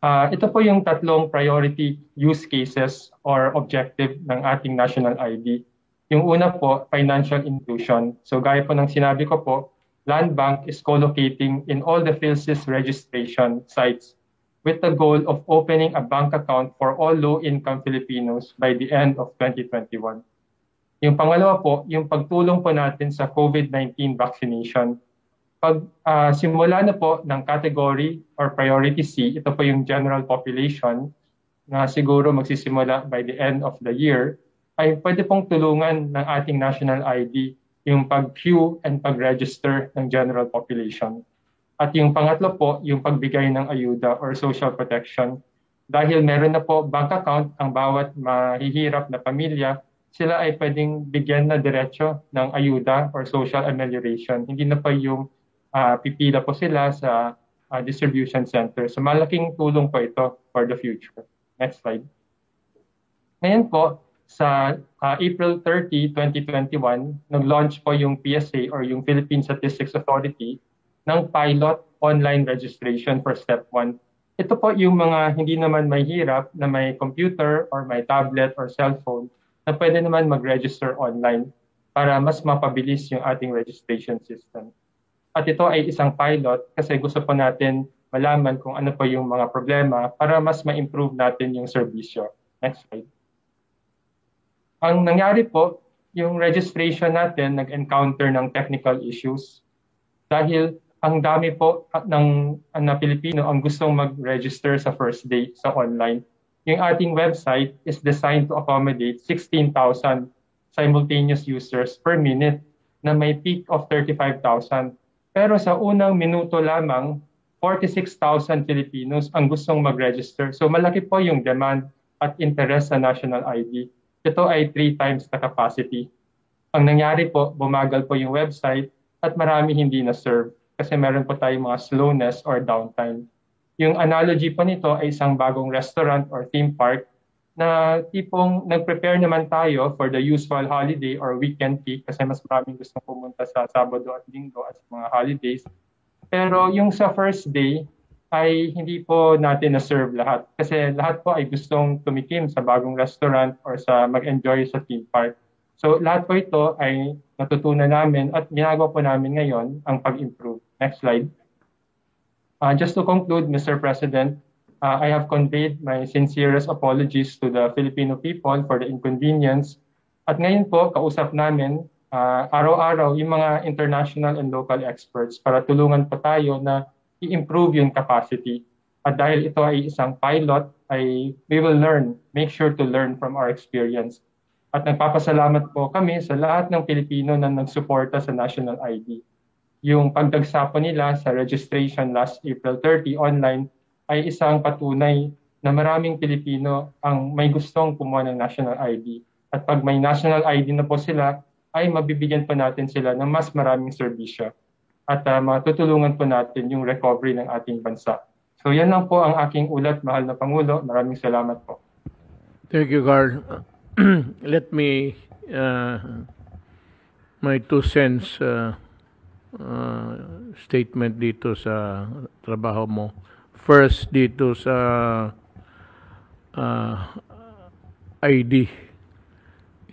Ito po yung tatlong priority use cases or objective ng ating national ID. Yung una po, financial inclusion. So gaya po ng sinabi ko po, Land Bank is co-locating in all the PhilSys registration sites with the goal of opening a bank account for all low-income Filipinos by the end of 2021. Yung pangalawa po, yung pagtulong po natin sa COVID-19 vaccination. Pag simula na po ng category or priority C, ito po yung general population na siguro magsisimula by the end of the year, ay pwede pong tulungan ng ating national ID yung pag-queue and pag-register ng general population. At yung pangatlo po, yung pagbigay ng ayuda or social protection. Dahil meron na po bank account ang bawat mahihirap na pamilya, sila ay pwedeng bigyan na diretso ng ayuda or social amelioration. Hindi na pa yung pipila po sila sa distribution center. So malaking tulong po ito for the future. Next slide. Ngayon po, sa April 30, 2021, nag-launch po yung PSA or yung Philippine Statistics Authority ng pilot online registration for Step 1. Ito po yung mga hindi naman may hirap na may computer or may tablet or cellphone na pwede naman mag-register online para mas mapabilis yung ating registration system. At ito ay isang pilot kasi gusto po natin malaman kung ano po yung mga problema para mas ma-improve natin yung serbisyo. Next slide. Ang nangyari po, yung registration natin nag-encounter ng technical issues dahil ang dami po ng Pilipino ang gustong mag-register sa first day sa online. Yung ating website is designed to accommodate 16,000 simultaneous users per minute na may peak of 35,000. Pero sa unang minuto lamang, 46,000 Filipinos ang gustong mag-register. So malaki po yung demand at interest sa national ID. Ito ay 3 times the capacity. Ang nangyari po, bumagal po yung website at marami hindi na-serve kasi meron po tayong mga slowness or downtime. Yung analogy po nito ay isang bagong restaurant or theme park na tipong nag-prepare naman tayo for the usual holiday or weekend peak kasi mas maraming gustong pumunta sa Sabado at Linggo at mga holidays. Pero yung sa first day, ay hindi po natin na-serve lahat. Kasi lahat po ay gustong tumikim sa bagong restaurant or sa mag-enjoy sa theme park. So lahat po ito ay natutunan namin at ginagawa po namin ngayon ang pag-improve. Next slide. Just to conclude, Mr. President, I have conveyed my sincerest apologies to the Filipino people for the inconvenience. At ngayon po, kausap namin araw-araw yung mga international and local experts para tulungan po tayo na i-improve yung capacity. At dahil ito ay isang pilot, we will learn, make sure to learn from our experience. At nagpapasalamat po kami sa lahat ng Pilipino na nagsuporta sa National ID. Yung pagdagsa po nila sa registration last April 30 online ay isang patunay na maraming Pilipino ang may gustong kumuha ng National ID. At pag may National ID na po sila, ay mabibigyan po natin sila ng mas maraming serbisyo. At matutulungan po natin yung recovery ng ating bansa. So yan lang po ang aking ulat, mahal na Pangulo. Maraming salamat po. Thank you, Carl. Let me, my 2 cents statement dito sa trabaho mo. First, dito sa ID.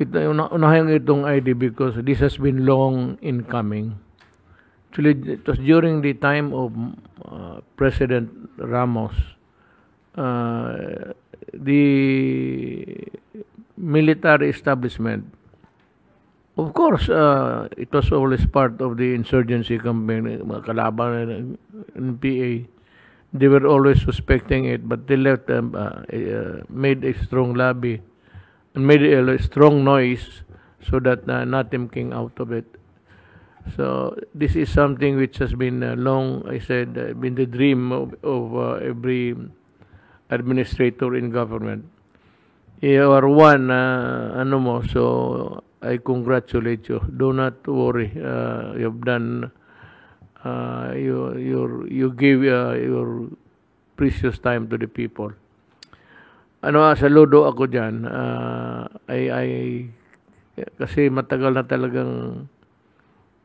Unahin itong ID because this has been long in coming. Actually, it was during the time of President Ramos. The military establishment, of course, it was always part of the insurgency campaign, mga kalaban ng PA. They were always suspecting it, but they made a strong lobby and made a strong noise so that nothing came out of it. So this is something which has been long, I said, been the dream of every administrator in government. You are one, so I congratulate you. Do not worry. You've done. You give your precious time to the people. Saludo ako dyan. Kasi matagal na talagang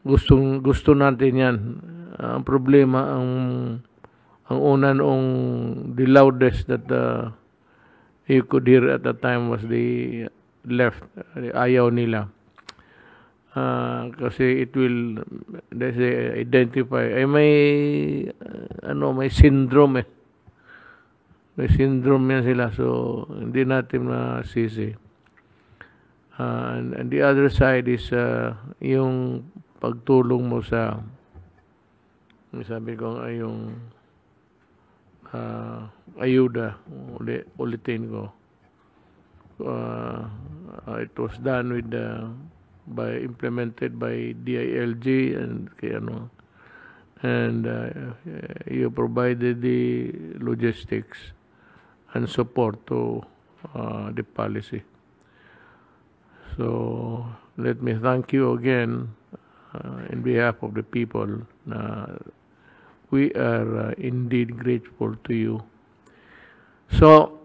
gusto natin yan. Ang problema, ang una noong the loudest that you could hear at the time was the left. Ayaw nila. Kasi it will identify ay may may syndrome eh. May syndrome yan sila, so hindi natin masisi. And the other side is yung pagtulong mo sa, sabi ko ay yung ayuda, ulitin ko. It was done with implemented by DILG and you provided the logistics and support to the policy. So let me thank you again in behalf of the people. We are indeed grateful to you. So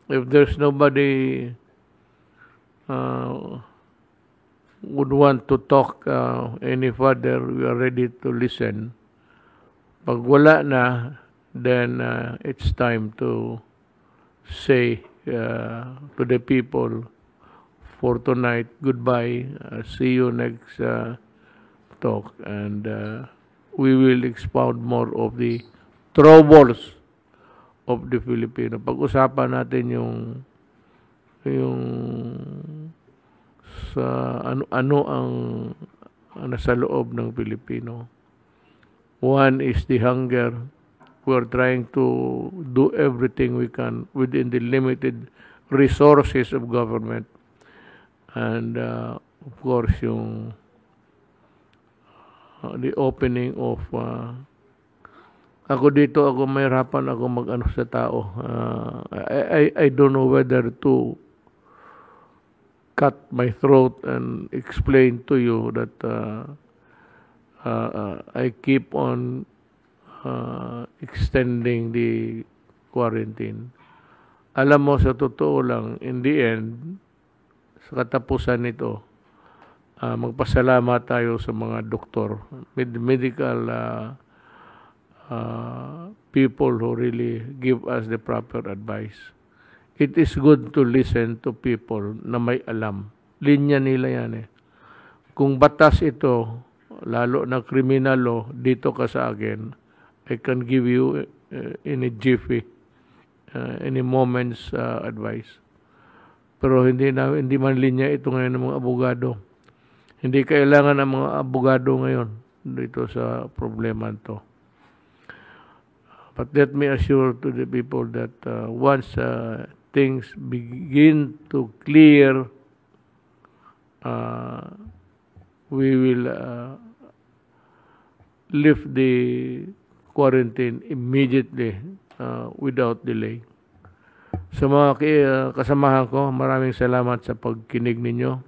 if there's nobody would want to talk any further, we are ready to listen. Pag wala na, then it's time to say to the people for tonight, goodbye. See you next talk, and we will expound more of the troubles of the Filipino. Pag-usapan natin yung sa ano ang nasa loob ng Pilipino. One is the hunger. We're trying to do everything we can within the limited resources of government. And of course, yung the opening of ako dito, ako mahirapan ako mag-ano sa tao. I don't know whether to cut my throat and explain to you that I keep on extending the quarantine. Alam mo, sa totoo lang, in the end, sa katapusan nito, magpasalamat tayo sa mga doktor, medical people who really give us the proper advice. It is good to listen to people na may alam. Linya nila yan eh. Kung batas ito, lalo na criminal law, dito ka sa akin, I can give you in a jiffy, any moment's advice. Pero hindi man linya ito ngayon ng mga abogado. Hindi kailangan ng mga abogado ngayon dito sa problema to. But let me assure to the people that once things begin to clear, we will lift the quarantine immediately without delay. Sa mga kasamahan ko, maraming salamat sa pagkinig ninyo.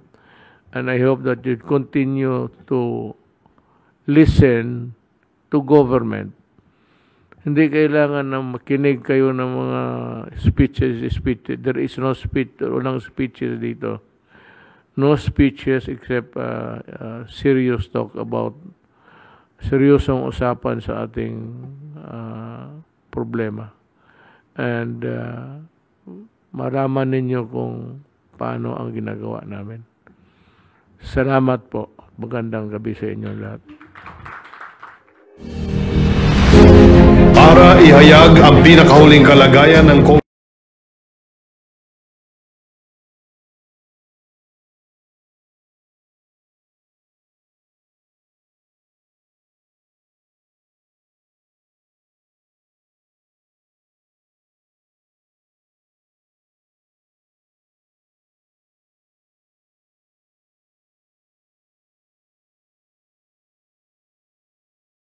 And I hope that you continue to listen to government. Hindi kailangan na makinig kayo ng mga speeches. There is no speech, walang speeches dito. No speeches except serious talk about seryosong usapan sa ating problema. And maraman ninyo kung paano ang ginagawa namin. Salamat po. Magandang gabi sa inyo lahat. Para ihayag ang pinakahuling kalagayan ng